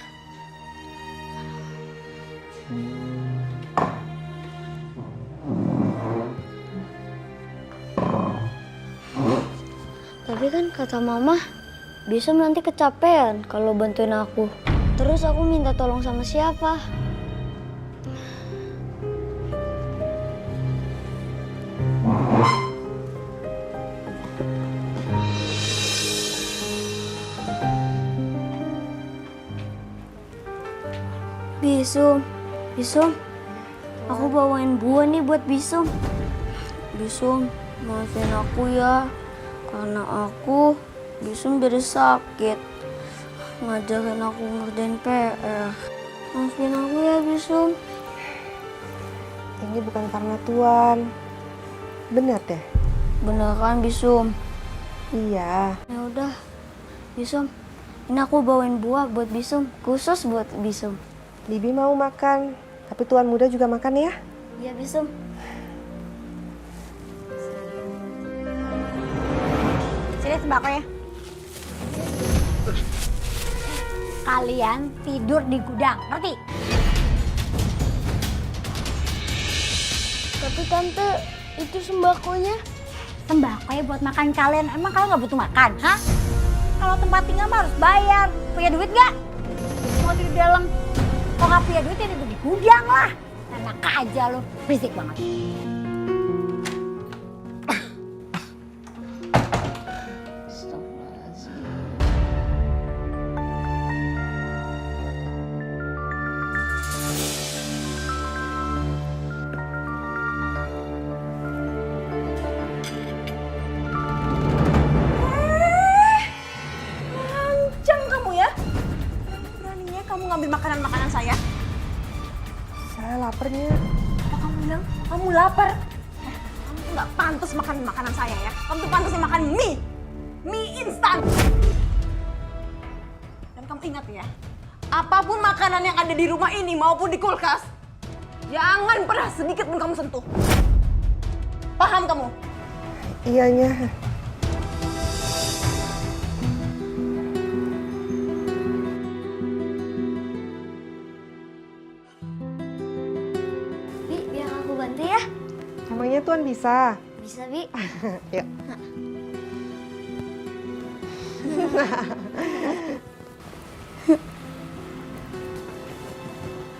[SPEAKER 4] Tapi kan kata mama, Bisum nanti kecapean kalau bantuin aku. Terus aku minta tolong sama siapa? Bisum, aku bawain buah nih buat Bisum. Bisum, maafin aku ya, karena Bisum jadi sakit, ngajakin aku ngerjain PR. Maafin aku ya Bisum.
[SPEAKER 8] Ini bukan karena Tuan. Benar deh.
[SPEAKER 4] Bener kan Bisum?
[SPEAKER 8] Iya.
[SPEAKER 4] Ya udah, Bisum, ini aku bawain buah buat Bisum, khusus buat Bisum.
[SPEAKER 8] Bibi mau makan, tapi Tuan muda juga makan ya.
[SPEAKER 4] Iya Bisum.
[SPEAKER 10] Sini sembakonya. Kalian tidur di gudang, ngerti?
[SPEAKER 4] Tapi tante, itu sembakonya.
[SPEAKER 10] Sembakonya buat makan kalian. Emang kalian nggak butuh makan, hah? Kalau tempat tinggal mah harus bayar. Punya duit nggak? Mau tidur di dalam? Kalau nggak punya duit ya tidur di gudang lah. Enak aja lo, berisik banget.
[SPEAKER 5] Lancang kamu ya. Beraninya kamu ngambil makanan-makanan saya.
[SPEAKER 8] Saya laparnya.
[SPEAKER 5] Apa kamu bilang? Kamu lapar? Kamu tuh nggak pantas makan makanan saya ya. Kamu tuh pantasnya makan mie instan. Dan kamu ingat ya, apapun makanan yang ada di rumah ini maupun di kulkas, jangan pernah sedikit pun kamu sentuh. Paham kamu?
[SPEAKER 8] Iyanya. Emangnya Tuan bisa?
[SPEAKER 4] Bisa, Bi.
[SPEAKER 8] Yuk.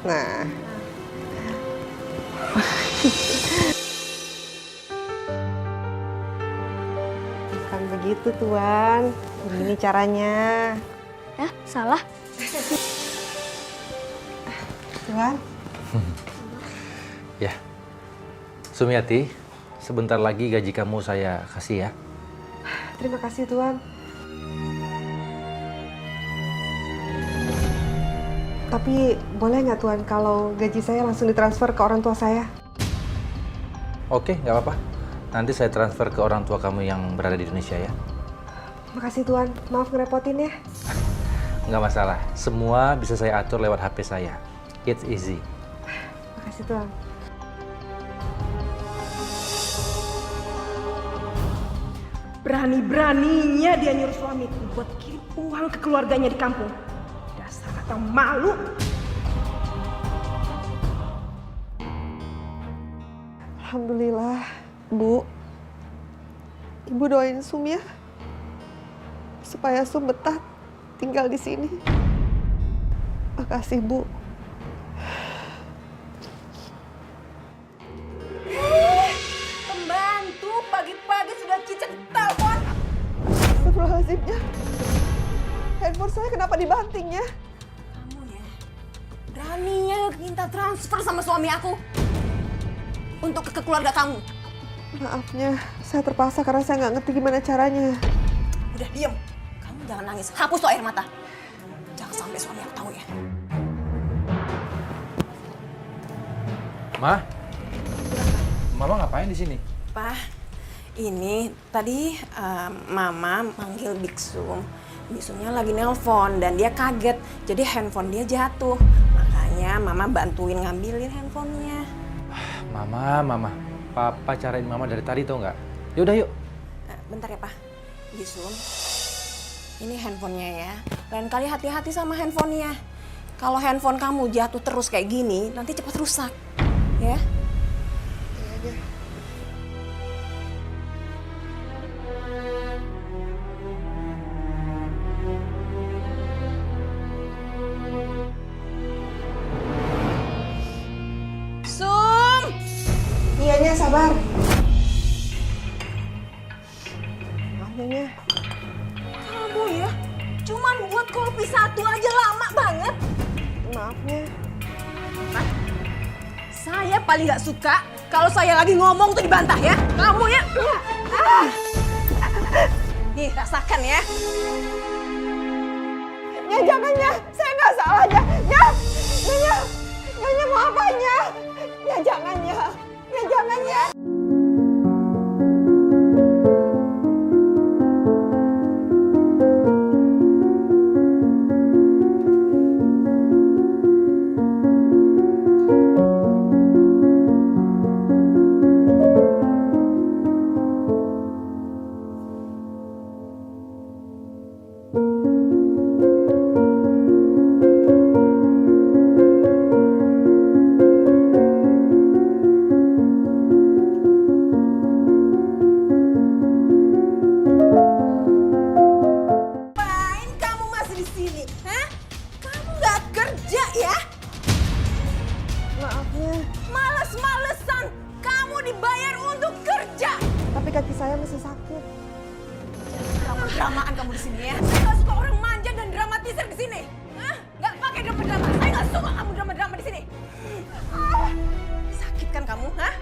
[SPEAKER 8] Nah. Bukan begitu, Tuan. Begini caranya.
[SPEAKER 4] Ya, salah.
[SPEAKER 8] Tuan.
[SPEAKER 7] Ya, Sumiati, sebentar lagi gaji kamu saya kasih ya.
[SPEAKER 8] Terima kasih, Tuan. Tapi boleh nggak, Tuan, kalau gaji saya langsung ditransfer ke orang tua saya?
[SPEAKER 7] Oke, nggak apa-apa. Nanti saya transfer ke orang tua kamu yang berada di Indonesia ya.
[SPEAKER 8] Makasih, Tuan. Maaf ngerepotin ya.
[SPEAKER 7] Nggak masalah. Semua bisa saya atur lewat HP saya. It's easy.
[SPEAKER 8] Makasih, Tuan.
[SPEAKER 5] Berani-beraninya dia nyuruh suamiku buat kirim uang ke keluarganya di kampung. Dasar atau malu.
[SPEAKER 8] Alhamdulillah, Bu. Ibu doain Sum ya, supaya Sum betah tinggal di sini. Makasih, Bu.
[SPEAKER 5] Pembantu pagi-pagi sudah cicak telepon.
[SPEAKER 8] Astagfirullahaladzimnya. Handphone saya kenapa dibantingnya?
[SPEAKER 5] Kamu ya, beraninya minta transfer sama suami aku untuk ke keluarga kamu.
[SPEAKER 8] Maafnya, saya terpaksa karena saya nggak ngerti gimana caranya.
[SPEAKER 5] Udah diem, kamu jangan nangis. Hapus tuh air mata. Jangan sampai suami aku tahu ya.
[SPEAKER 7] Ma, Mama ngapain di sini?
[SPEAKER 5] Pak, ini tadi Mama manggil Biksum. Biksumnya lagi nelpon dan dia kaget. Jadi handphone dia jatuh. Makanya Mama bantuin ngambilin handphonenya.
[SPEAKER 7] Mama. Papa carain Mama dari tadi tau nggak? Yaudah yuk.
[SPEAKER 5] Bentar ya, Pak. Biksum, ini handphonenya ya. Lain kali hati-hati sama handphonenya. Kalau handphone kamu jatuh terus kayak gini, nanti cepat rusak. Ya? Sum!
[SPEAKER 8] Iyanya, sabar. Maafnya.
[SPEAKER 5] Kamu ya, cuman buat kopi satu aja lama banget.
[SPEAKER 8] Maafnya.
[SPEAKER 5] Saya paling nggak suka kalau saya lagi ngomong tuh dibantah ya. Kamu ya. Nih, rasakan ya.
[SPEAKER 8] Ya jangan ya, saya nggak salah ya. Nyonya mau apanya? Ya jangan ya. Ya jangan ya.
[SPEAKER 5] Ngapain kamu masih di sini? Hah? Kamu nggak kerja ya?
[SPEAKER 8] Maafnya,
[SPEAKER 5] Males-malesan. Kamu dibayar untuk kerja.
[SPEAKER 8] tapi kaki saya masih sakit.
[SPEAKER 5] Drama-dramaan kamu di sini ya. Saya nggak suka orang manja dan dramatisir di sini. Hah? Nggak pakai drama-drama. Saya nggak suka kamu drama-drama di sini. Sakit kan kamu? Hah?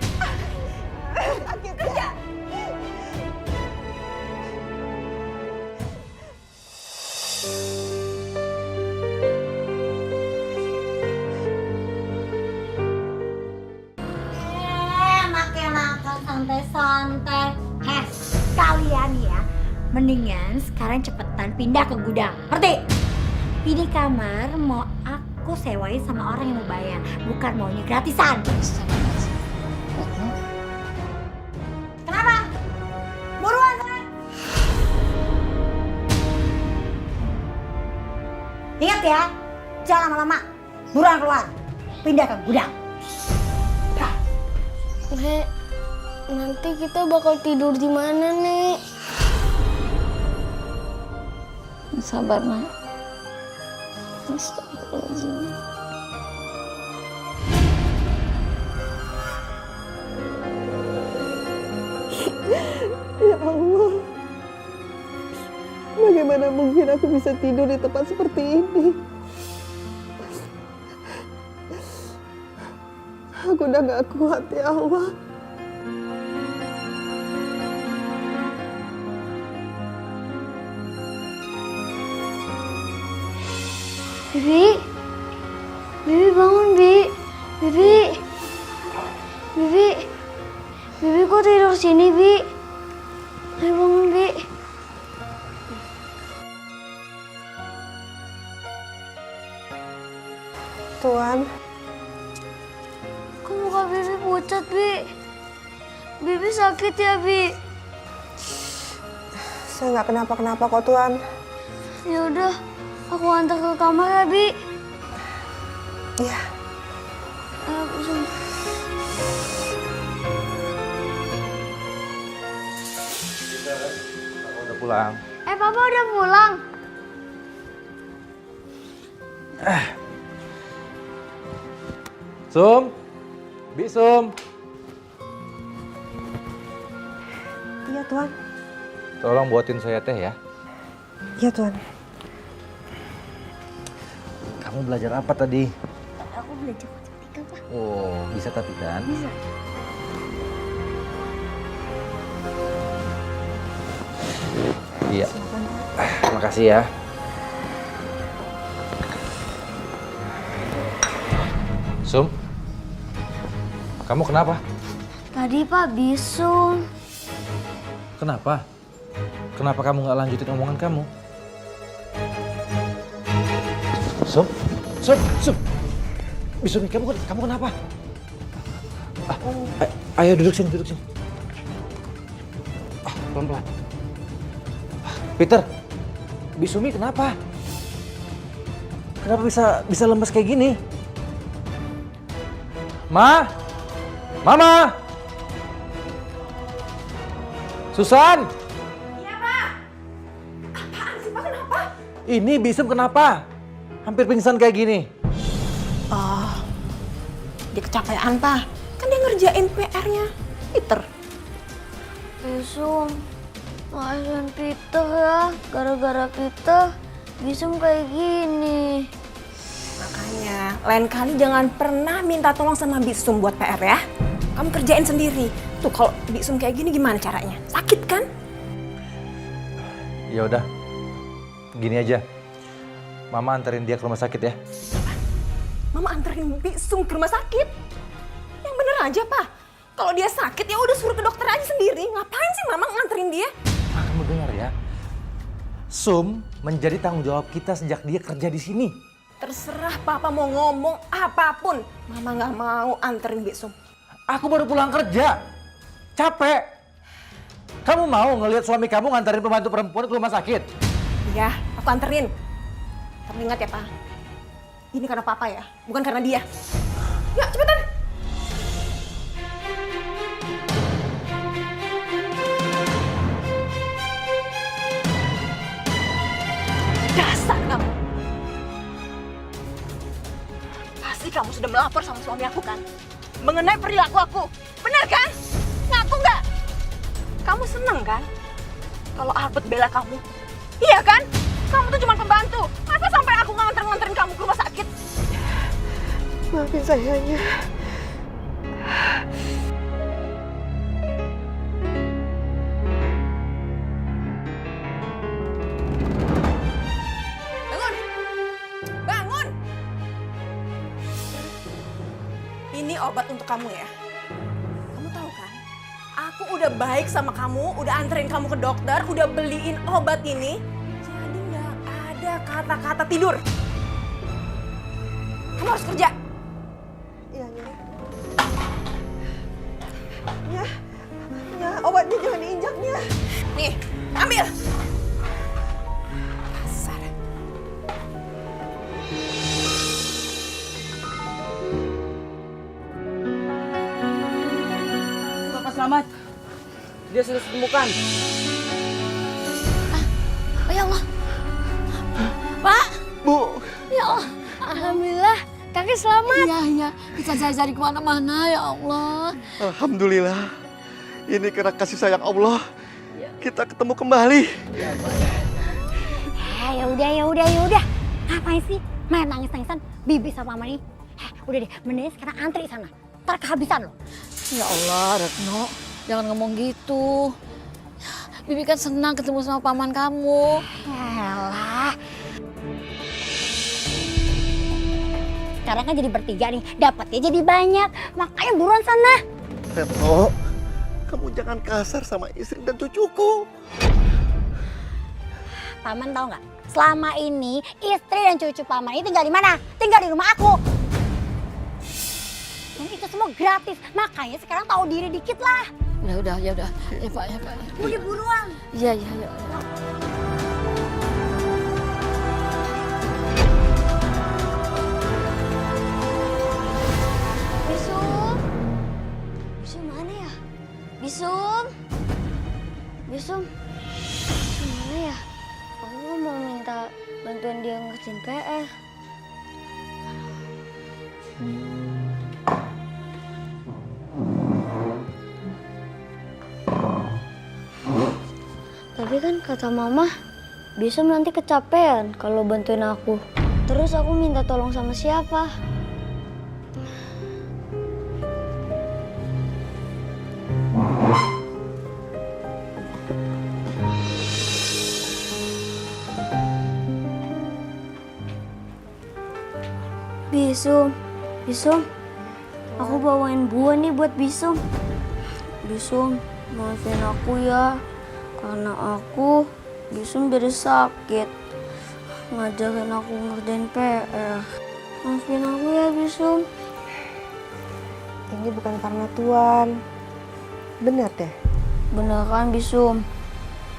[SPEAKER 8] Sakit
[SPEAKER 5] Kerja.
[SPEAKER 10] Makan santai-santai. Kalian ya, mendingan sekarang cepetan pindah ke gudang. Ngerti? Ini kamar mau aku sewain sama orang yang mau bayar, bukan maunya gratisan. Kenapa? Buruan sana. Ingat ya, jangan lama-lama. Buruan keluar. Pindah ke gudang.
[SPEAKER 2] Nek,
[SPEAKER 4] Nanti kita bakal tidur di mana, Nek?
[SPEAKER 2] Sabar, Nak. Astagfirullahaladzim.
[SPEAKER 8] Ya Allah, bagaimana mungkin aku bisa tidur di tempat seperti ini? Aku udah gak kuat, ya Allah.
[SPEAKER 4] Bibi, Bibi bangun, Bi. Bibi, Bibi, Bibi kok tidur sini, Bi? Ayo bangun, Bi.
[SPEAKER 8] Tuan,
[SPEAKER 4] Kok muka Bibi pucat, Bi? Bibi sakit ya, Bi?
[SPEAKER 8] saya nggak kenapa-kenapa kok, Tuan.
[SPEAKER 4] Ya udah, aku antar ke kamar ya, Bi.
[SPEAKER 8] Iya.
[SPEAKER 4] Ayo, Bisum.
[SPEAKER 7] Papa udah pulang.
[SPEAKER 4] Papa udah pulang.
[SPEAKER 7] Sum, Bisum.
[SPEAKER 8] Iya, Tuan.
[SPEAKER 7] Tolong buatin saya teh ya.
[SPEAKER 8] Iya, Tuan.
[SPEAKER 7] Kamu belajar apa tadi?
[SPEAKER 4] Aku belajar matematika, Pak.
[SPEAKER 7] Oh, bisa tapi kan?
[SPEAKER 4] Bisa.
[SPEAKER 7] Iya. Makasih ya. Sum, kamu kenapa?
[SPEAKER 4] Tadi Pak Bisum.
[SPEAKER 7] Kenapa? Kenapa kamu nggak lanjutin omongan kamu? Sum, Bisum, kamu kenapa? Ayo duduk sini. Pelan-pelan. Peter, Bisumi kenapa? Kenapa bisa lemes kayak gini? Mama! Susan!
[SPEAKER 3] Iya, Pak. Apaan sih, Pak? Kenapa?
[SPEAKER 7] Ini Bisum kenapa? Hampir pingsan kayak gini.
[SPEAKER 5] Oh, dia kecapean, Pak. Kan dia ngerjain PR-nya Peter.
[SPEAKER 4] Bisum, maafin Peter ya. Gara-gara Peter, Bisum kayak gini.
[SPEAKER 5] Makanya, lain kali jangan pernah minta tolong sama Bisum buat PR ya. Kamu kerjain sendiri. Tuh, kalau Bisum kayak gini gimana caranya? Sakit kan?
[SPEAKER 7] Ya udah, gini aja. Mama anterin dia ke rumah sakit ya.
[SPEAKER 5] Mama anterin Bisum ke rumah sakit? Yang bener aja, Pak. Kalau dia sakit ya udah suruh ke dokter aja sendiri. Ngapain sih Mama nganterin dia?
[SPEAKER 7] Kamu dengar ya. Sum menjadi tanggung jawab kita sejak dia kerja di sini.
[SPEAKER 5] Terserah Papa mau ngomong apapun. Mama nggak mau anterin Bisum.
[SPEAKER 7] Aku baru pulang kerja. Capek. Kamu mau ngelihat suami kamu nganterin pembantu perempuan ke rumah sakit?
[SPEAKER 5] Iya, aku anterin. Tapi ingat ya, Pak. Ini karena Papa ya, bukan karena dia. Ya, cepetan. Dasar kamu. Pasti kamu sudah melapor sama suami aku kan? Mengenai perilaku aku. Benar kan? Ngaku nggak? Kamu seneng kan? Kalau Albert bela kamu. Iya kan? Kamu tuh cuma pembantu. Masa sampai aku nganterin kamu ke rumah sakit?
[SPEAKER 8] Maafin sayanya.
[SPEAKER 5] Bangun! Bangun! Ini obat untuk kamu ya. Kamu tahu kan? Aku udah baik sama kamu, udah anterin kamu ke dokter, udah beliin obat ini. Jadi nggak ada kata-kata tidur. Kamu harus kerja.
[SPEAKER 8] Iya, Ya, obatnya jangan diinjaknya.
[SPEAKER 5] Nih, ambil. Dasar.
[SPEAKER 11] Papa selamat. Dia sudah ditemukan.
[SPEAKER 2] Oh ya Allah. Pak.
[SPEAKER 9] Bu.
[SPEAKER 2] Ya Allah.
[SPEAKER 10] Alhamdulillah, kakek selamat.
[SPEAKER 2] Iya. Kita cari-cari kemana-mana ya Allah.
[SPEAKER 9] Alhamdulillah. Ini karena kasih sayang Allah. Kita ketemu kembali.
[SPEAKER 10] Ya udah. Ngapain sih main nangis-nangisan Bibi sama Mama nih? Udah deh, mending sekarang antri sana. Ntar kehabisan loh.
[SPEAKER 2] Ya Allah, Retno. Jangan ngomong gitu. Bibi kan senang ketemu sama paman kamu.
[SPEAKER 10] Elah. Sekarang kan jadi bertiga nih, dapatnya jadi banyak. Makanya buruan sana.
[SPEAKER 9] Retno, kamu jangan kasar sama istri dan cucuku.
[SPEAKER 10] Paman tahu nggak? Selama ini istri dan cucu paman ini tinggal di mana? Tinggal di rumah aku. Dan itu semua gratis. Makanya sekarang tahu diri dikit lah.
[SPEAKER 2] Udah. Ya Pak.
[SPEAKER 10] Udah buruan.
[SPEAKER 2] Iya.
[SPEAKER 4] Bisum mana ya? Bisum mana ya? Aku mau minta bantuan dia ngerjain PR. Tapi kan kata mama, Bisum nanti kecapean kalau bantuin aku. Terus aku minta tolong sama siapa? Bisum, aku bawain buah nih buat Bisum. Bisum, maafin aku ya, karena Bisum jadi sakit, ngajakin aku ngerjain PR. Maafin aku ya Bisum.
[SPEAKER 8] Ini bukan karena Tuan. Benar deh.
[SPEAKER 4] Bener kan Bisum?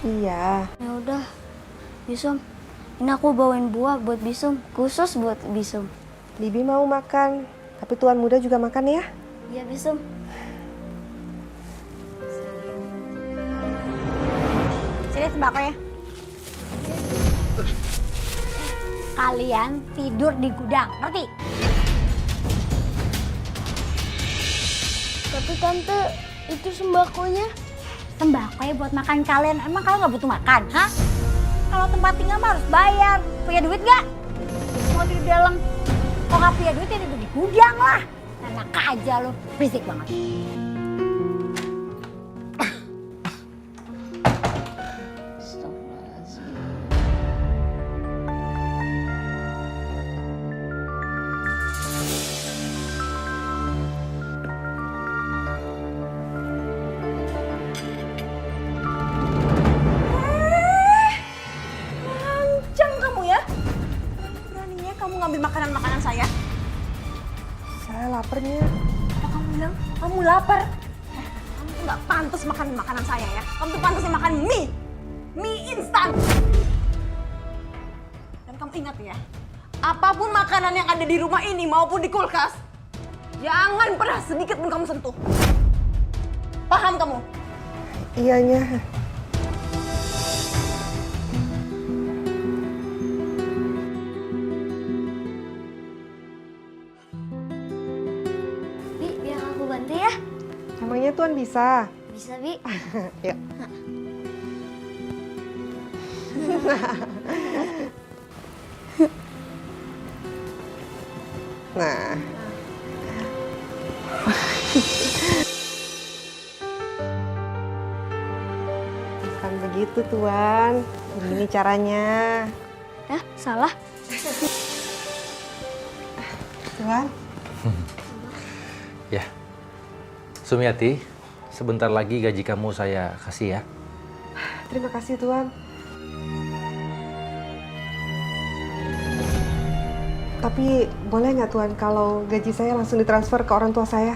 [SPEAKER 8] Iya.
[SPEAKER 4] Ya udah, Bisum, ini aku bawain buah buat Bisum, khusus buat Bisum.
[SPEAKER 8] Bibi mau makan, tapi Tuan muda juga makan ya.
[SPEAKER 4] Iya Bisum.
[SPEAKER 10] Sini sembako ya. Kalian tidur di gudang, ngerti?
[SPEAKER 4] Tapi Tante, itu sembakonya.
[SPEAKER 10] Sembakonya buat makan kalian. Emang kalian nggak butuh makan, hah? Kalau tempat tinggal mah harus bayar. Punya duit nggak? Mau tidur di dalam? Kalau nggak punya duit ya tidur di gudang lah. Enak aja lo, berisik banget.
[SPEAKER 5] Lancang kamu ya. Beraninya kamu ngambil makanan-makanan saya.
[SPEAKER 8] Saya laparnya.
[SPEAKER 5] Apa kamu bilang? Kamu lapar. Kamu tuh nggak pantas makan makanan saya ya. Kamu tuh pantasnya makan mie instan. Dan kamu ingat ya, apapun makanan yang ada di rumah ini maupun di kulkas, jangan pernah sedikit pun kamu sentuh. Paham kamu?
[SPEAKER 8] Iyanya.
[SPEAKER 4] Bi, biar aku bantu ya.
[SPEAKER 8] Emangnya Tuan bisa?
[SPEAKER 4] Bisa, Bi.
[SPEAKER 8] Ya. Nah. Bukan begitu Tuan. Ini caranya.
[SPEAKER 4] Hah? Salah?
[SPEAKER 8] Tuan.
[SPEAKER 7] Ya. Sumiati, sebentar lagi gaji kamu saya kasih ya.
[SPEAKER 8] Terima kasih Tuan. Tapi boleh nggak Tuan kalau gaji saya langsung ditransfer ke orang tua saya?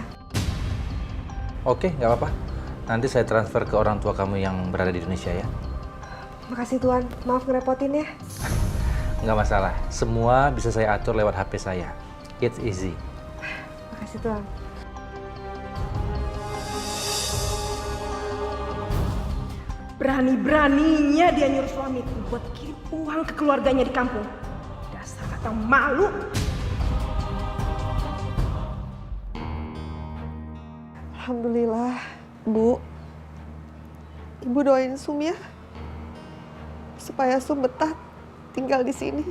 [SPEAKER 7] Oke, nggak apa-apa. Nanti saya transfer ke orang tua kamu yang berada di Indonesia ya.
[SPEAKER 8] Makasih Tuan, maaf ngerepotin ya.
[SPEAKER 7] Nggak masalah, semua bisa saya atur lewat HP saya. It's easy.
[SPEAKER 8] Makasih Tuan.
[SPEAKER 5] Berani-beraninya dia nyuruh suamiku buat kirim uang ke keluarganya di kampung. Dasar kata malu.
[SPEAKER 8] Alhamdulillah, Bu. Ibu doain Sum ya, supaya Sum betah tinggal di sini.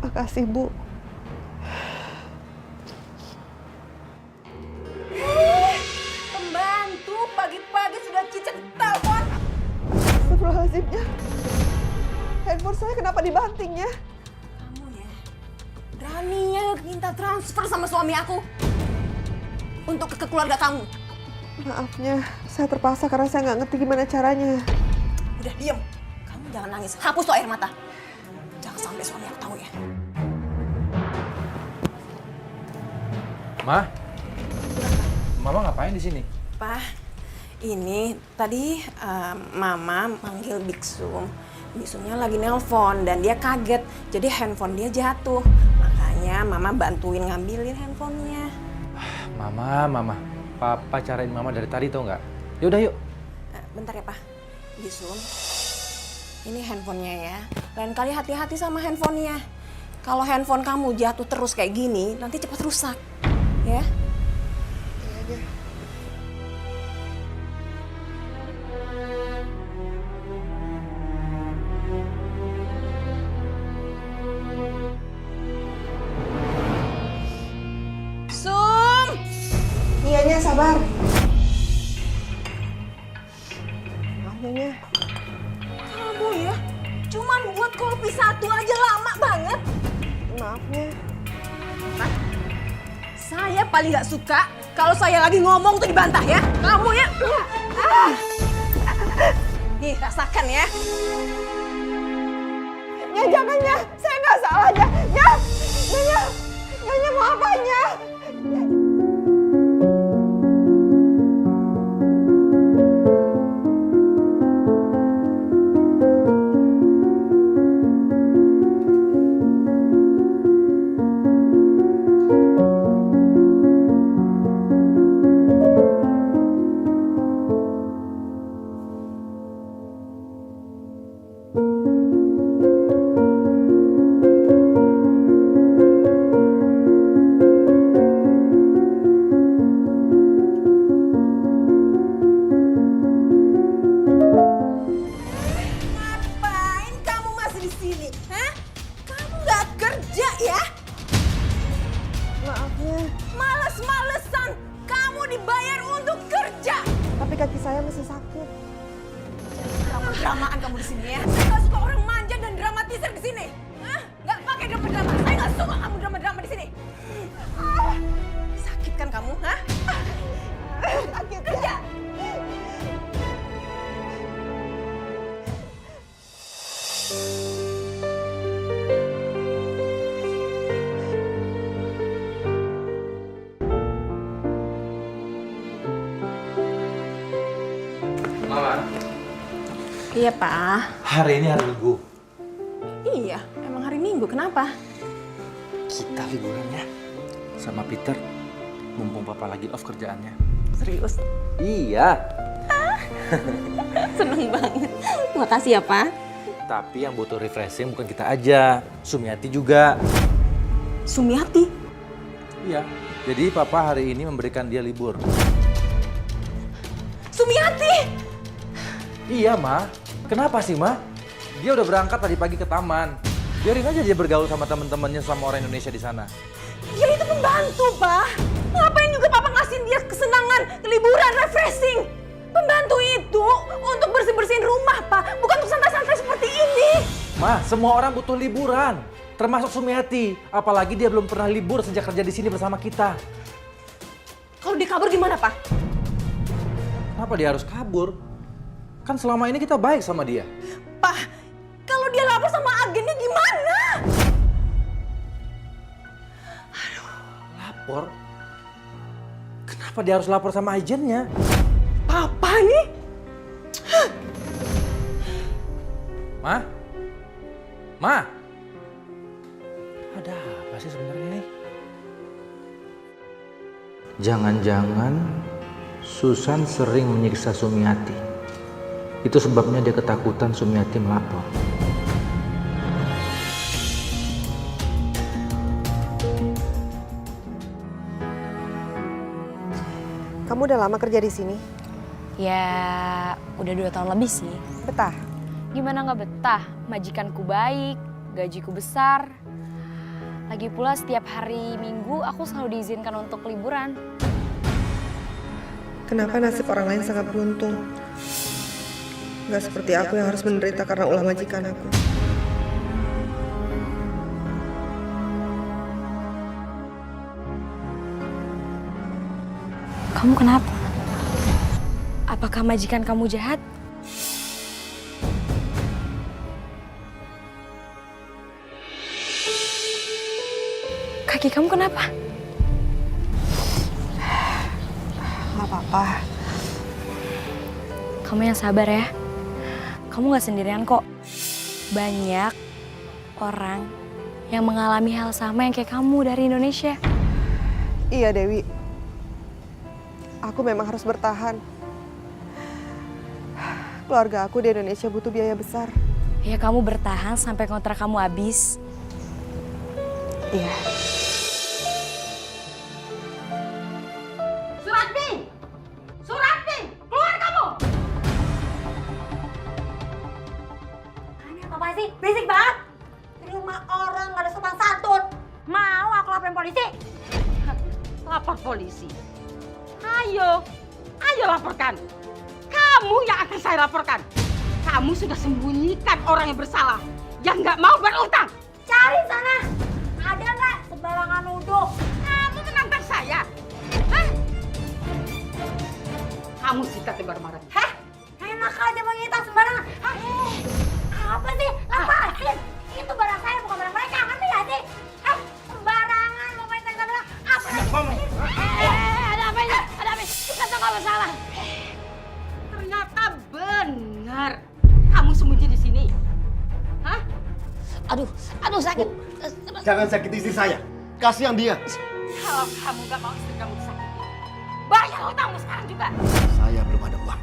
[SPEAKER 8] Makasih, Bu.
[SPEAKER 5] Pembantu pagi-pagi sudah cicak telepon.
[SPEAKER 8] Astagfirullahaladzim ya. Handphone saya kenapa dibanting ya?
[SPEAKER 5] Kamu ya, beraninya minta transfer sama suami aku untuk ke keluarga kamu.
[SPEAKER 8] Maafnya, saya terpaksa karena saya nggak ngerti gimana caranya.
[SPEAKER 5] Udah diem, kamu jangan nangis, hapus tuh air mata. Jangan sampai suami aku tahu ya.
[SPEAKER 7] Ma, Mama ngapain di sini?
[SPEAKER 5] Pak, ini tadi Mama manggil Biksum. Biksumnya lagi nelpon dan dia kaget, jadi handphone dia jatuh. Makanya Mama bantuin ngambilin handphonenya.
[SPEAKER 7] Mama, Papa carain Mama dari tadi tau nggak? Yaudah yuk.
[SPEAKER 5] Bentar ya Pak, Biksum. Ini handphonenya ya. Lain kali hati-hati sama handphonenya. Kalau handphone kamu jatuh terus kayak gini, nanti cepat rusak. Ya? Sum!
[SPEAKER 8] Iya, sabar. Maafnya.
[SPEAKER 5] Kamu ya, cuman buat kopi satu aja lama banget.
[SPEAKER 8] Maafnya.
[SPEAKER 5] Saya paling nggak suka kalau saya lagi ngomong tuh dibantah ya. Kamu ya. Nih, rasakan ya.
[SPEAKER 8] Ya jangan ya, saya nggak salah ya. Nyonya mau apanya?
[SPEAKER 5] Ngapain kamu masih di sini? Hah? Kamu nggak kerja ya?
[SPEAKER 8] Maafnya,
[SPEAKER 5] Males-malesan. Kamu dibayar untuk kerja.
[SPEAKER 8] tapi kaki saya masih sakit.
[SPEAKER 5] Drama-dramaan kamu di sini ya. Saya nggak suka orang manja dan dramatisir di sini. Hah? Nggak pakai drama-drama. Saya nggak suka kamu drama-drama di sini. Sakit kan kamu? Hah?
[SPEAKER 8] Sakit
[SPEAKER 5] Kerja.
[SPEAKER 7] Mama,
[SPEAKER 5] Iya, Pak.
[SPEAKER 7] hari ini hari Minggu.
[SPEAKER 5] Iya, emang hari Minggu. Kenapa?
[SPEAKER 7] Kita liburan ya sama Peter. Mumpung Papa lagi off kerjaannya.
[SPEAKER 5] Serius?
[SPEAKER 7] Iya.
[SPEAKER 5] Seneng banget. Makasih ya, Pak.
[SPEAKER 7] Tapi yang butuh refreshing bukan kita aja, Sumiati juga.
[SPEAKER 5] Sumiati?
[SPEAKER 7] Iya. Jadi Papa hari ini memberikan dia libur.
[SPEAKER 5] Sumiati!
[SPEAKER 7] Iya, Ma. Kenapa sih, Ma? Dia udah berangkat tadi pagi ke taman. Biarin aja dia bergaul sama teman-temannya sama orang Indonesia di sana.
[SPEAKER 5] Dia itu pembantu, Pak. Ngapain juga Papa ngasihin dia kesenangan, liburan, refreshing? Pembantu itu untuk bersih-bersihin rumah, Pak. Bukan untuk santai-santai seperti ini.
[SPEAKER 7] Ma, semua orang butuh liburan. Termasuk Sumiati. Apalagi dia belum pernah libur sejak kerja di sini bersama kita.
[SPEAKER 5] Kalau dia kabur gimana, Pak?
[SPEAKER 7] Kenapa dia harus kabur? Kan selama ini kita baik sama dia.
[SPEAKER 5] Pak, kalau dia lapor sama agennya gimana?
[SPEAKER 7] Lapor? Kenapa dia harus lapor sama agennya?
[SPEAKER 5] Papa nih?
[SPEAKER 7] Ma? Ma? Ada apa sih sebenarnya nih? Jangan-jangan Susan sering menyiksa Sumiati. Itu sebabnya dia ketakutan Sumiati melapor.
[SPEAKER 8] Kamu udah lama kerja di sini?
[SPEAKER 12] Ya, udah 2 tahun lebih sih.
[SPEAKER 8] Betah?
[SPEAKER 12] Gimana nggak betah? Majikanku baik, gajiku besar. Lagi pula setiap hari Minggu aku selalu diizinkan untuk liburan.
[SPEAKER 8] Kenapa nasib orang lain sangat beruntung? Gak seperti aku yang harus menderita karena ulah majikan aku.
[SPEAKER 12] Kamu kenapa? Apakah majikan kamu jahat? Kaki kamu kenapa?
[SPEAKER 8] Gak apa-apa.
[SPEAKER 12] Kamu yang sabar ya. Kamu gak sendirian kok. Banyak orang yang mengalami hal sama yang kayak kamu dari Indonesia.
[SPEAKER 8] Iya Dewi, aku memang harus bertahan. Keluarga aku di Indonesia butuh biaya besar.
[SPEAKER 12] Ya kamu bertahan sampai kontrak kamu habis.
[SPEAKER 8] Iya.
[SPEAKER 3] Surati! Surati! Keluar kamu!
[SPEAKER 10] Aneh apa sih? Berisik banget. Di rumah orang gak ada sopan santun. Mau aku laporin polisi?
[SPEAKER 3] Lapor polisi. Ayo, ayo laporkan. Kamu yang akan saya laporkan. Kamu sudah sembunyikan orang yang bersalah, yang nggak mau berutang.
[SPEAKER 10] Cari sana. Ada nggak sembarangan nuduh?
[SPEAKER 3] Kamu menantang saya. Hah? Kamu sikat barang-barang.
[SPEAKER 10] Heh, enak aja mengintas sembarangan. Hah? Apa sih? Lepasin. Itu barang saya bukan barang mereka, ngerti gak sih? Sembarangan mau main tangga doang. Apa lagi?
[SPEAKER 3] Ada apa ini? Ada apa? Kita tuh nggak bersalah. Ternyata benar. Kamu sembunyi di sini. Hah?
[SPEAKER 2] Aduh sakit.
[SPEAKER 9] Jangan sakiti istri saya. Kasihan dia.
[SPEAKER 3] Kalau kamu nggak mau istri kamu disakiti, bayar hutangmu sekarang juga.
[SPEAKER 9] Saya belum ada uang.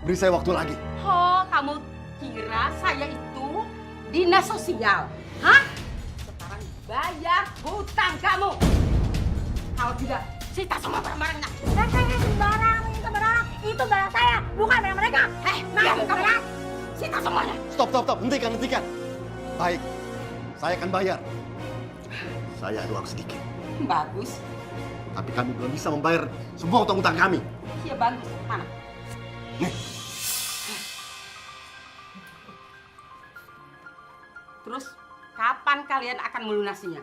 [SPEAKER 9] Beri saya waktu lagi.
[SPEAKER 3] Oh, kamu kira saya itu dinas sosial? Hah? Sekarang bayar hutang kamu. Kalau tidak, sita semua barang-barangnya.
[SPEAKER 10] Sembarangan, sembarangan. Itu barang saya, bukan barang mereka.
[SPEAKER 3] Diam kamu. Sita semuanya.
[SPEAKER 9] Stop. Hentikan. Baik, saya akan bayar. Saya ada uang sedikit.
[SPEAKER 3] Bagus.
[SPEAKER 9] Tapi kami belum bisa membayar semua utang-utang kami.
[SPEAKER 3] Iya bagus. Mana?
[SPEAKER 9] Nih.
[SPEAKER 3] Terus kapan kalian akan melunasinya?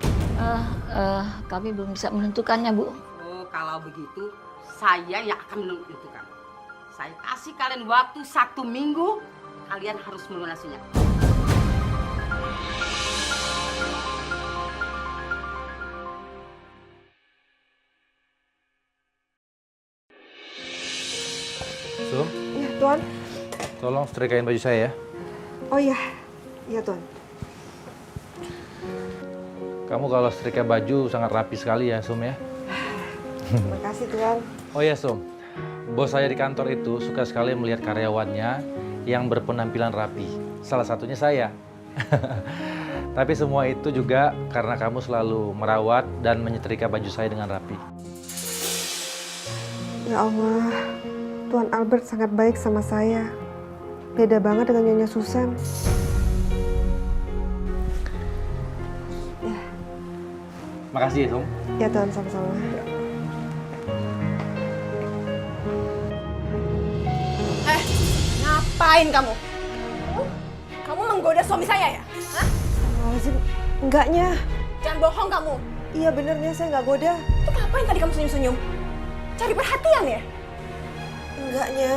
[SPEAKER 2] Kami belum bisa menentukannya, Bu.
[SPEAKER 3] Oh, kalau begitu saya yang akan menentukan. Saya kasih kalian waktu 1 minggu, kalian harus melunasinya.
[SPEAKER 7] Sum,
[SPEAKER 8] Iya Tuan.
[SPEAKER 7] tolong setrikain baju saya ya.
[SPEAKER 8] Oh iya. Iya Tuan.
[SPEAKER 7] Kamu kalau setrika baju sangat rapi sekali ya, Sum ya.
[SPEAKER 8] Terima kasih Tuan.
[SPEAKER 7] Oh ya, Sum. Bos saya di kantor itu suka sekali melihat karyawannya yang berpenampilan rapi. Salah satunya saya. Tapi semua itu juga karena kamu selalu merawat dan menyetrika baju saya dengan rapi.
[SPEAKER 8] Ya Allah, Tuan Albert sangat baik sama saya. Beda banget dengan Nyonya Susan.
[SPEAKER 7] Makasih ya, Sum.
[SPEAKER 8] Ya Tuan, sama-sama.
[SPEAKER 5] Ngapain kamu? Kamu menggoda suami saya ya? Hah?
[SPEAKER 8] Astagfirullahaladzim, enggaknya.
[SPEAKER 5] Jangan bohong kamu.
[SPEAKER 8] Iya benernya saya nggak goda.
[SPEAKER 5] Itu ngapain tadi kamu senyum-senyum? Cari perhatian ya?
[SPEAKER 8] Enggaknya.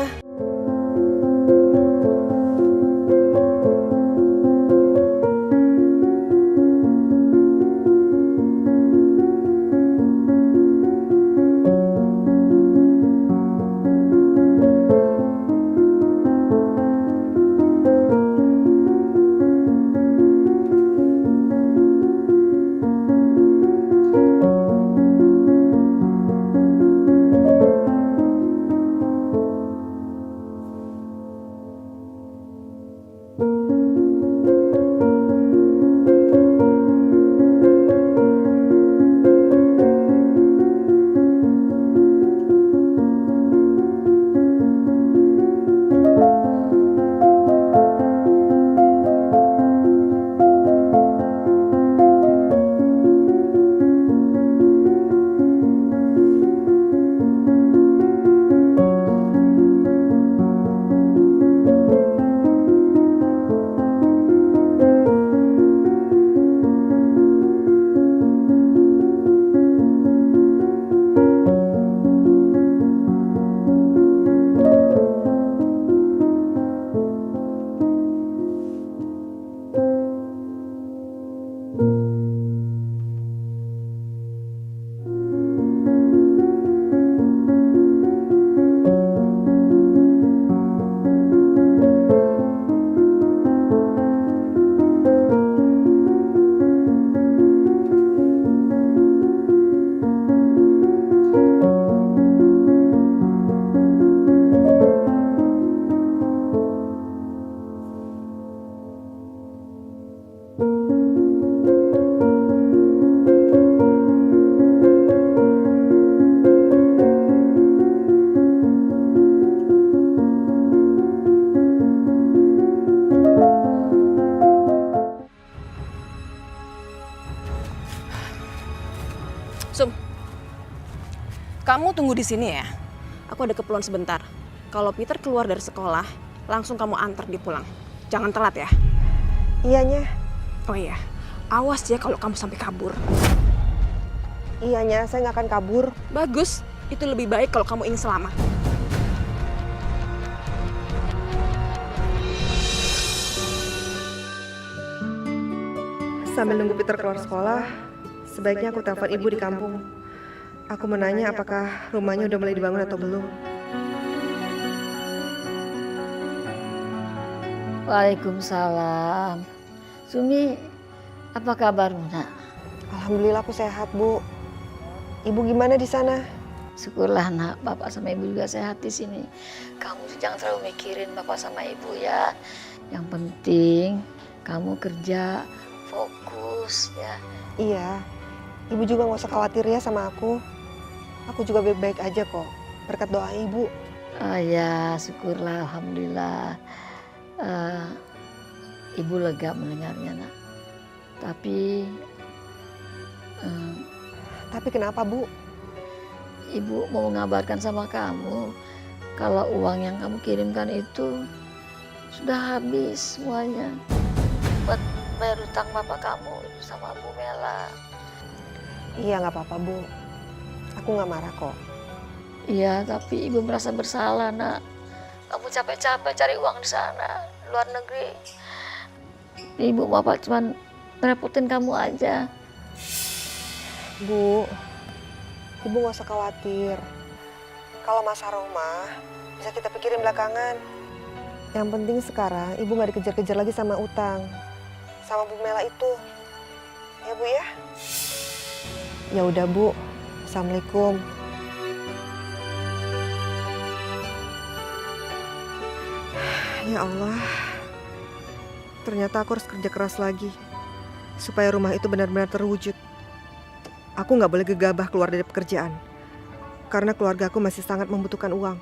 [SPEAKER 5] Kamu tunggu di sini ya. Aku ada keperluan sebentar. Kalau Peter keluar dari sekolah, langsung kamu antar dia pulang. Jangan telat ya.
[SPEAKER 8] Iyanya.
[SPEAKER 5] Oh iya, awas ya kalau kamu sampai kabur.
[SPEAKER 8] Iyanya, saya nggak akan kabur.
[SPEAKER 5] Bagus, itu lebih baik kalau kamu ingin selamat.
[SPEAKER 8] Sambil nunggu Peter keluar sekolah, sebaiknya aku telepon ibu di kampung. Aku menanya apakah rumahnya udah mulai dibangun atau belum.
[SPEAKER 2] Waalaikumsalam. Sumi, apa kabarmu, Nak?
[SPEAKER 8] Alhamdulillah aku sehat, Bu. Ibu gimana di sana?
[SPEAKER 2] Syukurlah, Nak. Bapak sama Ibu juga sehat di sini. Kamu jangan terlalu mikirin Bapak sama Ibu ya. Yang penting kamu kerja fokus ya.
[SPEAKER 8] Iya, Ibu juga nggak usah khawatir ya sama aku. Aku juga baik-baik aja kok, berkat doa Ibu.
[SPEAKER 2] Oh ya, syukurlah, alhamdulillah. Ibu lega mendengarnya, Nak.
[SPEAKER 8] Tapi kenapa, Bu?
[SPEAKER 2] Ibu mau mengabarkan sama kamu kalau uang yang kamu kirimkan itu sudah habis semuanya buat bayar utang bapak kamu sama Bu Mela.
[SPEAKER 8] Iya, nggak apa-apa, Bu. Aku nggak marah kok.
[SPEAKER 2] Iya, tapi Ibu merasa bersalah, Nak. Kamu capek-capek cari uang di sana, luar negeri. Ibu bapak cuma ngerepotin kamu aja.
[SPEAKER 8] Bu, Ibu nggak usah khawatir. Kalau masalah rumah, bisa kita pikirin belakangan. Yang penting sekarang Ibu nggak dikejar-kejar lagi sama utang. Sama Bu Mela itu. Ya, Bu ya? Ya udah, Bu. Assalamualaikum. Ya Allah, ternyata aku harus kerja keras lagi supaya rumah itu benar-benar terwujud. Aku nggak boleh gegabah keluar dari pekerjaan karena keluarga aku masih sangat membutuhkan uang.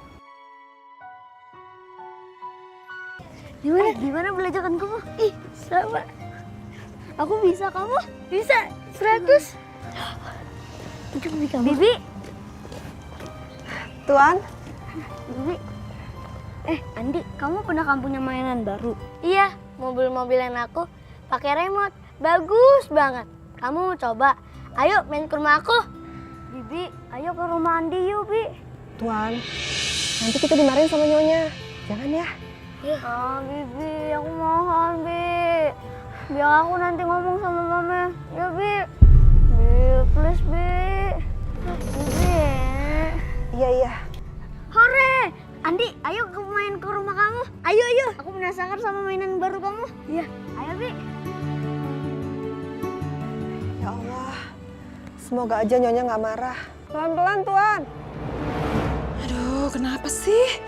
[SPEAKER 4] Gimana belajaran kamu? Ih, sama. Aku bisa, kamu? Bisa, 100. Bibi.
[SPEAKER 8] Tuan.
[SPEAKER 4] Bibi. Andi, kamu pernah punya mainan baru? Iya, mobil-mobilan aku pakai remote. Bagus banget. Kamu mau coba? Ayo main ke rumah aku. Bibi, ayo ke rumah Andi yuk, Bi.
[SPEAKER 8] Tuan, nanti kita dimarahin sama nyonya. Jangan ya.
[SPEAKER 4] Bibi, aku mohon, Bi. Biar aku nanti ngomong sama mama. Ya, Bi. Bi, please, Bi. Bibi.
[SPEAKER 8] Iya.
[SPEAKER 4] Hore! Andi, ayo main ke rumah kamu. Ayo. Aku penasaran sama mainan baru kamu. Iya. Ayo, Bi.
[SPEAKER 8] Ya Allah, semoga aja nyonya nggak marah. Pelan-pelan, Tuan.
[SPEAKER 5] Aduh, kenapa sih?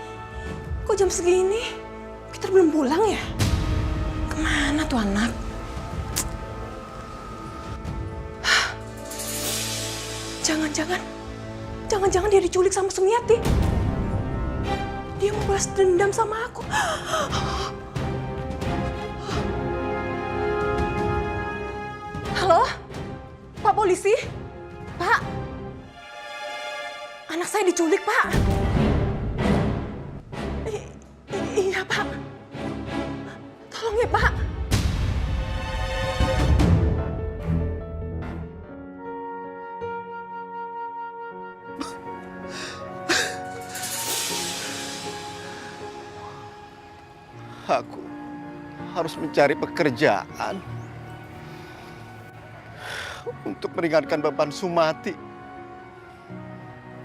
[SPEAKER 5] Kok jam segini? Peter belum pulang ya? Kemana tuh anak? Jangan-jangan dia diculik sama Sumiati. Dia mau balas dendam sama aku. Halo? Pak polisi? Pak? Anak saya diculik, Pak. Iya, Pak. Tolong ya, Pak.
[SPEAKER 9] Aku harus mencari pekerjaan untuk meringankan beban Sumati.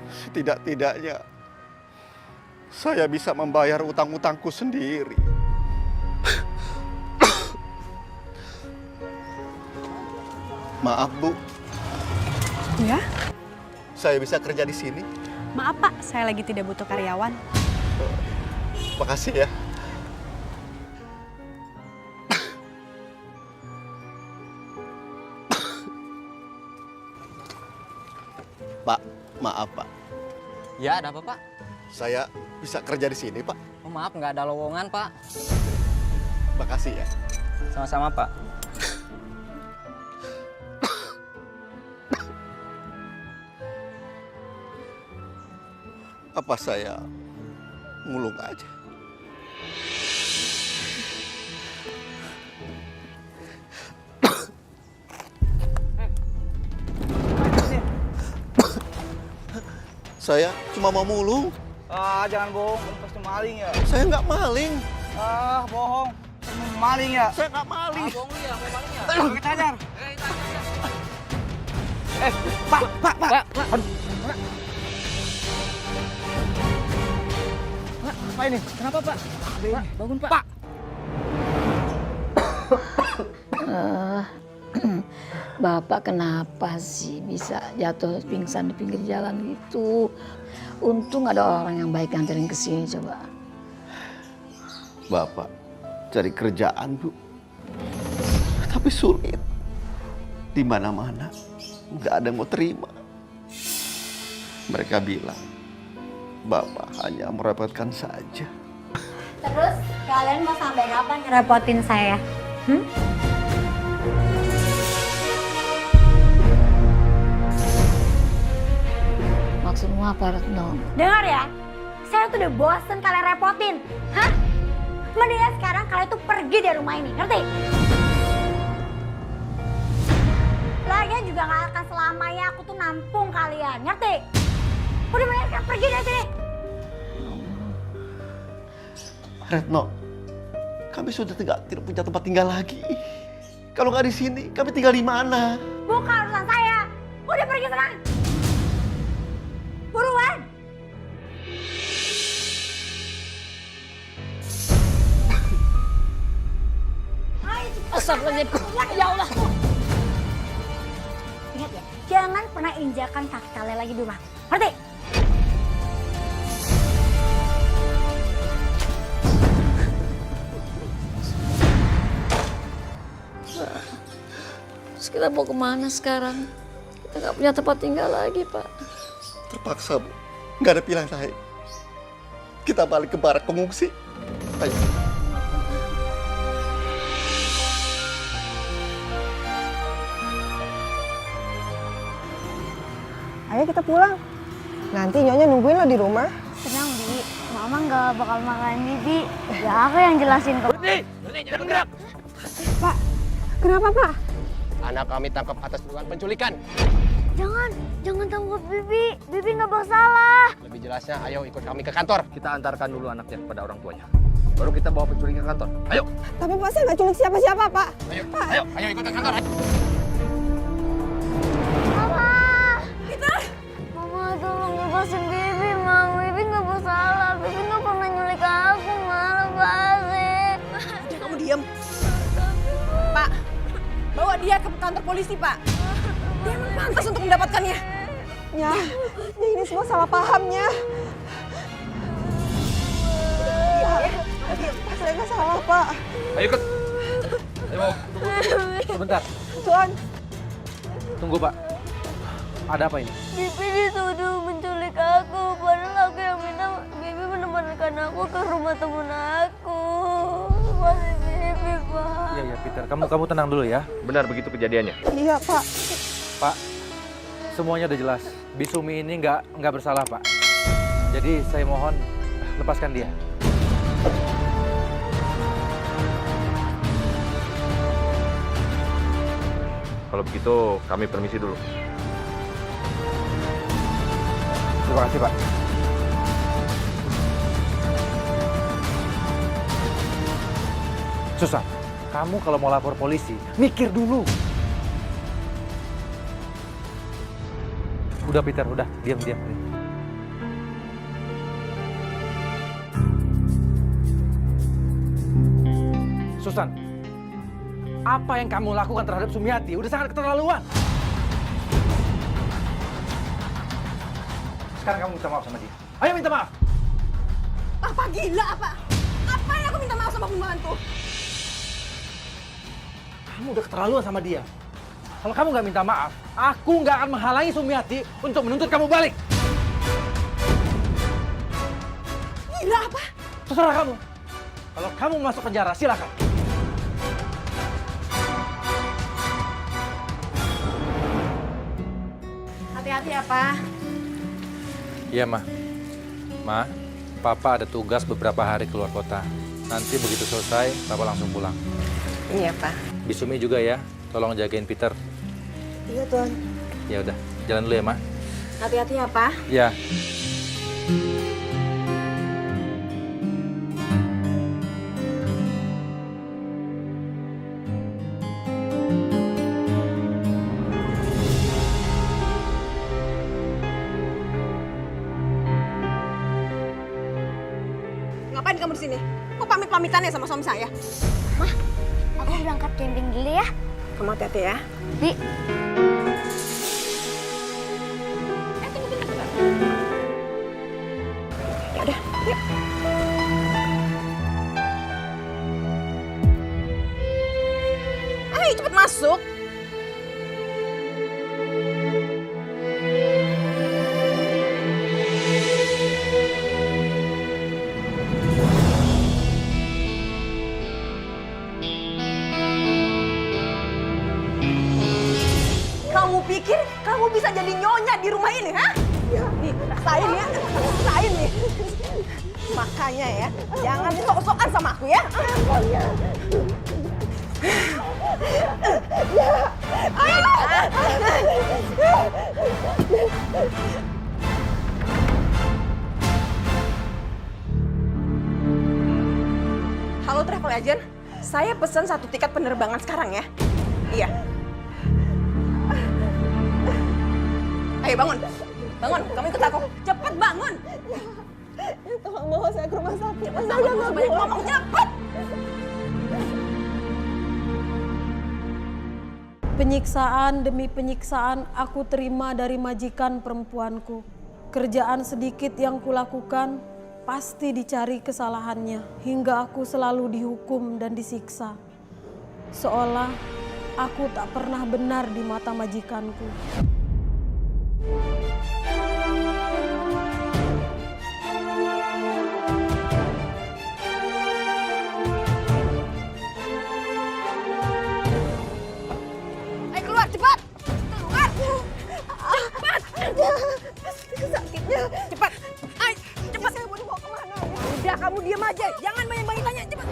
[SPEAKER 9] Setidak-tidaknya saya bisa membayar utang-utangku sendiri. Maaf, Bu.
[SPEAKER 3] Ya?
[SPEAKER 9] Saya bisa kerja di sini?
[SPEAKER 3] Maaf, Pak. Saya lagi tidak butuh karyawan.
[SPEAKER 9] Makasih ya. Pak, maaf, Pak.
[SPEAKER 11] Ya, ada apa, Pak?
[SPEAKER 9] Saya bisa kerja di sini, Pak.
[SPEAKER 11] Oh, maaf, nggak ada lowongan, Pak.
[SPEAKER 9] Makasih ya.
[SPEAKER 11] Sama-sama, Pak.
[SPEAKER 9] Apa saya mulung aja? Saya cuma mau mulung.
[SPEAKER 6] Ah, jangan bohong, kamu pasti maling ya.
[SPEAKER 9] Saya nggak maling.
[SPEAKER 6] Ah, bohong. Kamu maling ya.
[SPEAKER 9] Saya nggak maling.
[SPEAKER 6] Bohong ya, mau maling ya. Kita hajar. Pak. Apa ini? Kenapa, Pak? Pak, bangun, Pak.
[SPEAKER 2] Bapak kenapa sih bisa jatuh pingsan di pinggir jalan gitu? Untung ada orang yang baik nganterin ke sini coba.
[SPEAKER 9] Bapak cari kerjaan, Bu. Tapi sulit. Di mana-mana nggak ada yang mau terima. Mereka bilang Bapak hanya merepotkan saja.
[SPEAKER 10] Terus kalian mau sampai kapan ngerepotin saya?
[SPEAKER 2] Maksudmu apa, Retno?
[SPEAKER 10] Dengar ya, saya tuh udah bosen kalian repotin. Hah? Mendingan sekarang kalian tuh pergi dari rumah ini, ngerti? Lagian juga gak akan selamanya aku tuh nampung kalian, ngerti? Udah mendingan sekarang pergi dari sini.
[SPEAKER 9] Retno, kami sudah tidak punya tempat tinggal lagi. Kalau nggak di sini, kami tinggal di mana?
[SPEAKER 10] Bukan urusan saya. Udah pergi sekarang. Buruan.
[SPEAKER 2] Astagfirullahaladzim. Ya Allah.
[SPEAKER 10] Ingat ya, jangan pernah injakan kaki kalian lagi di rumah. Ngerti?
[SPEAKER 2] Terus kita mau kemana sekarang? Kita nggak punya tempat tinggal lagi, Pak.
[SPEAKER 9] Terpaksa, Bu. Nggak ada pilihan lain. Kita balik ke barak pengungsi. Ayo.
[SPEAKER 3] Ayo kita pulang. Nanti Nyonya nungguin lo di rumah.
[SPEAKER 4] Tenang, Bi. Mama nggak bakal marahin Bibi. Ya aku yang jelasin ke
[SPEAKER 13] Berhenti, jangan bergerak.
[SPEAKER 3] Pak, kenapa Pak?
[SPEAKER 13] Anak kami tangkap atas dugaan penculikan.
[SPEAKER 4] Jangan tangkap Bibi. Bibi nggak bersalah.
[SPEAKER 13] Lebih jelasnya, ayo ikut kami ke kantor.
[SPEAKER 11] Kita antarkan dulu anaknya kepada orang tuanya. Baru kita bawa penculik ke kantor. Ayo.
[SPEAKER 3] Tapi Pak, saya nggak culik siapa-siapa, Pak.
[SPEAKER 13] Ayo ikut ke kantor.
[SPEAKER 4] Mama tolong bebasin Bibi, Mama. Bibi nggak bersalah. Bibi nggak pernah nyulik aku, Mama. Lepasin.
[SPEAKER 5] Udah kamu diam. Pak, bawa dia ke kantor polisi, Pak. Dia memang pantas untuk mendapatkannya.
[SPEAKER 3] Ya, ini semua salah pahamnya. Pak, saya nggak salah, Pak.
[SPEAKER 7] Ayo ikut. Ayo, sebentar.
[SPEAKER 3] Tuan.
[SPEAKER 7] Tunggu, Pak. Ada apa ini?
[SPEAKER 4] Bibi dituduh menculik aku. Padahal aku yang minta Bibi menemankan aku ke rumah temen aku. Masih Bibi, Pak.
[SPEAKER 7] Iya, Peter. Kamu tenang dulu ya.
[SPEAKER 11] Benar begitu kejadiannya?
[SPEAKER 3] Iya, Pak.
[SPEAKER 7] Pak, semuanya udah jelas. Bisumi ini nggak bersalah, Pak. Jadi saya mohon lepaskan dia.
[SPEAKER 11] Kalau begitu kami permisi dulu.
[SPEAKER 7] Terima kasih, Pak. Susan, kamu kalau mau lapor polisi, mikir dulu. Udah, Peter, udah. Diam. Susan, apa yang kamu lakukan terhadap Sumiati udah sangat keterlaluan. Sekarang kamu minta maaf sama dia. Ayo minta maaf.
[SPEAKER 5] Apa gila apa? Apa yang aku minta maaf sama pembantu?
[SPEAKER 7] Kamu udah keterlaluan sama dia. Kalau kamu nggak minta maaf, aku nggak akan menghalangi Sumiati untuk menuntut kamu balik.
[SPEAKER 5] Gila apa?
[SPEAKER 7] Terserah kamu. Kalau kamu masuk penjara, silakan.
[SPEAKER 5] Hati-hati ya, Pak.
[SPEAKER 7] Iya, Ma. Ma, Papa ada tugas beberapa hari keluar kota. Nanti begitu selesai, Papa langsung pulang.
[SPEAKER 5] Iya, Pak.
[SPEAKER 7] Bisumi juga ya, tolong jagain Peter.
[SPEAKER 5] Iya, Tuan.
[SPEAKER 7] Ya udah, jalan dulu ya, Ma.
[SPEAKER 5] Hati-hati ya, Pak.
[SPEAKER 7] Ya.
[SPEAKER 5] Ngapain kamu di sini? Kok pamit-pamitan ya sama suami saya?
[SPEAKER 4] Mah, aku berangkat camping dulu ya.
[SPEAKER 5] Kamu hati-hati ya.
[SPEAKER 4] Bi,
[SPEAKER 5] Ya udah, yuk. Ayo cepet masuk. Kamu pikir kamu bisa jadi nyonya di rumah ini, ha? Nih, rasain ya, rasain nih. Makanya ya, jangan sok-sokan sama aku ya. Halo travel agent, saya pesan 1 tiket penerbangan sekarang ya. Iya. Ayo bangun, bangun, kamu ikut aku. Cepet bangun. Tolong bawa saya ke rumah sakit. Saya nggak banyak ngomong, cepet.
[SPEAKER 1] Penyiksaan demi penyiksaan aku terima dari majikan perempuanku. Kerjaan sedikit yang kulakukan pasti dicari kesalahannya hingga aku selalu dihukum dan disiksa. Seolah aku tak pernah benar di mata majikanku.
[SPEAKER 5] Ayo keluar, cepat. Keluar. Cepat. Sakitnya. Cepat. Ayo, cepat. Saya mau dibawa kemana? Udah, kamu diam aja. Jangan banyak-banyak tanya. Cepat.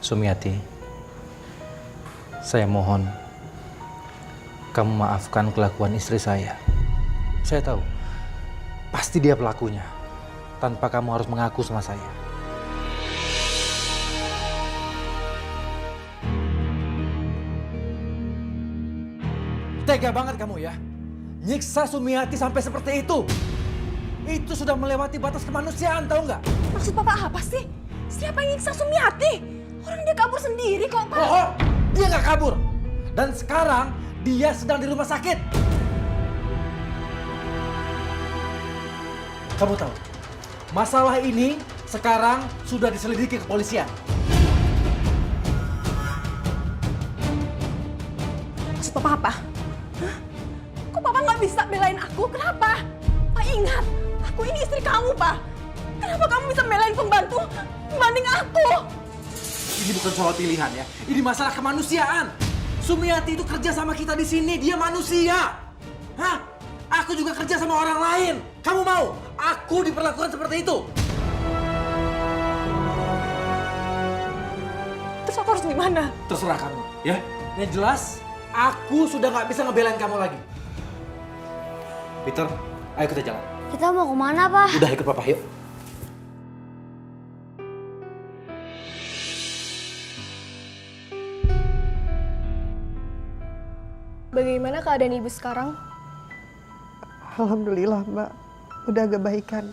[SPEAKER 7] Sumiati, saya mohon kamu maafkan kelakuan istri saya. Saya tahu, pasti dia pelakunya, tanpa kamu harus mengaku sama saya. Tega banget kamu ya, nyiksa Sumiati sampai seperti itu. Itu sudah melewati batas kemanusiaan, tahu nggak?
[SPEAKER 5] Maksud Papa apa sih? Siapa yang nyiksa Sumiati? Orang dia kabur sendiri kok, Pak.
[SPEAKER 7] Oh, dia nggak kabur. Dan sekarang dia sedang di rumah sakit. Kamu tahu, masalah ini sekarang sudah diselidiki kepolisian.
[SPEAKER 5] Maksud Papa apa? Hah? Kok Papa nggak bisa belain aku? Kenapa? Pak ingat, aku ini istri kamu, Pak.
[SPEAKER 3] Kenapa kamu bisa belain pembantu dibanding aku?
[SPEAKER 7] Ini bukan soal pilihan ya. Ini masalah kemanusiaan. Sumiati itu kerja sama kita di sini. Dia manusia. Hah? Aku juga kerja sama orang lain. Kamu mau aku diperlakukan seperti itu?
[SPEAKER 3] Terus aku harus gimana?
[SPEAKER 7] Terserah kamu, ya. Yang jelas, aku sudah nggak bisa ngebelain kamu lagi. Peter, ayo kita jalan.
[SPEAKER 4] Kita mau kemana, Pak?
[SPEAKER 7] Udah ikut papa, yuk.
[SPEAKER 12] Bagaimana keadaan ibu sekarang?
[SPEAKER 8] Alhamdulillah Mbak, udah agak baikan.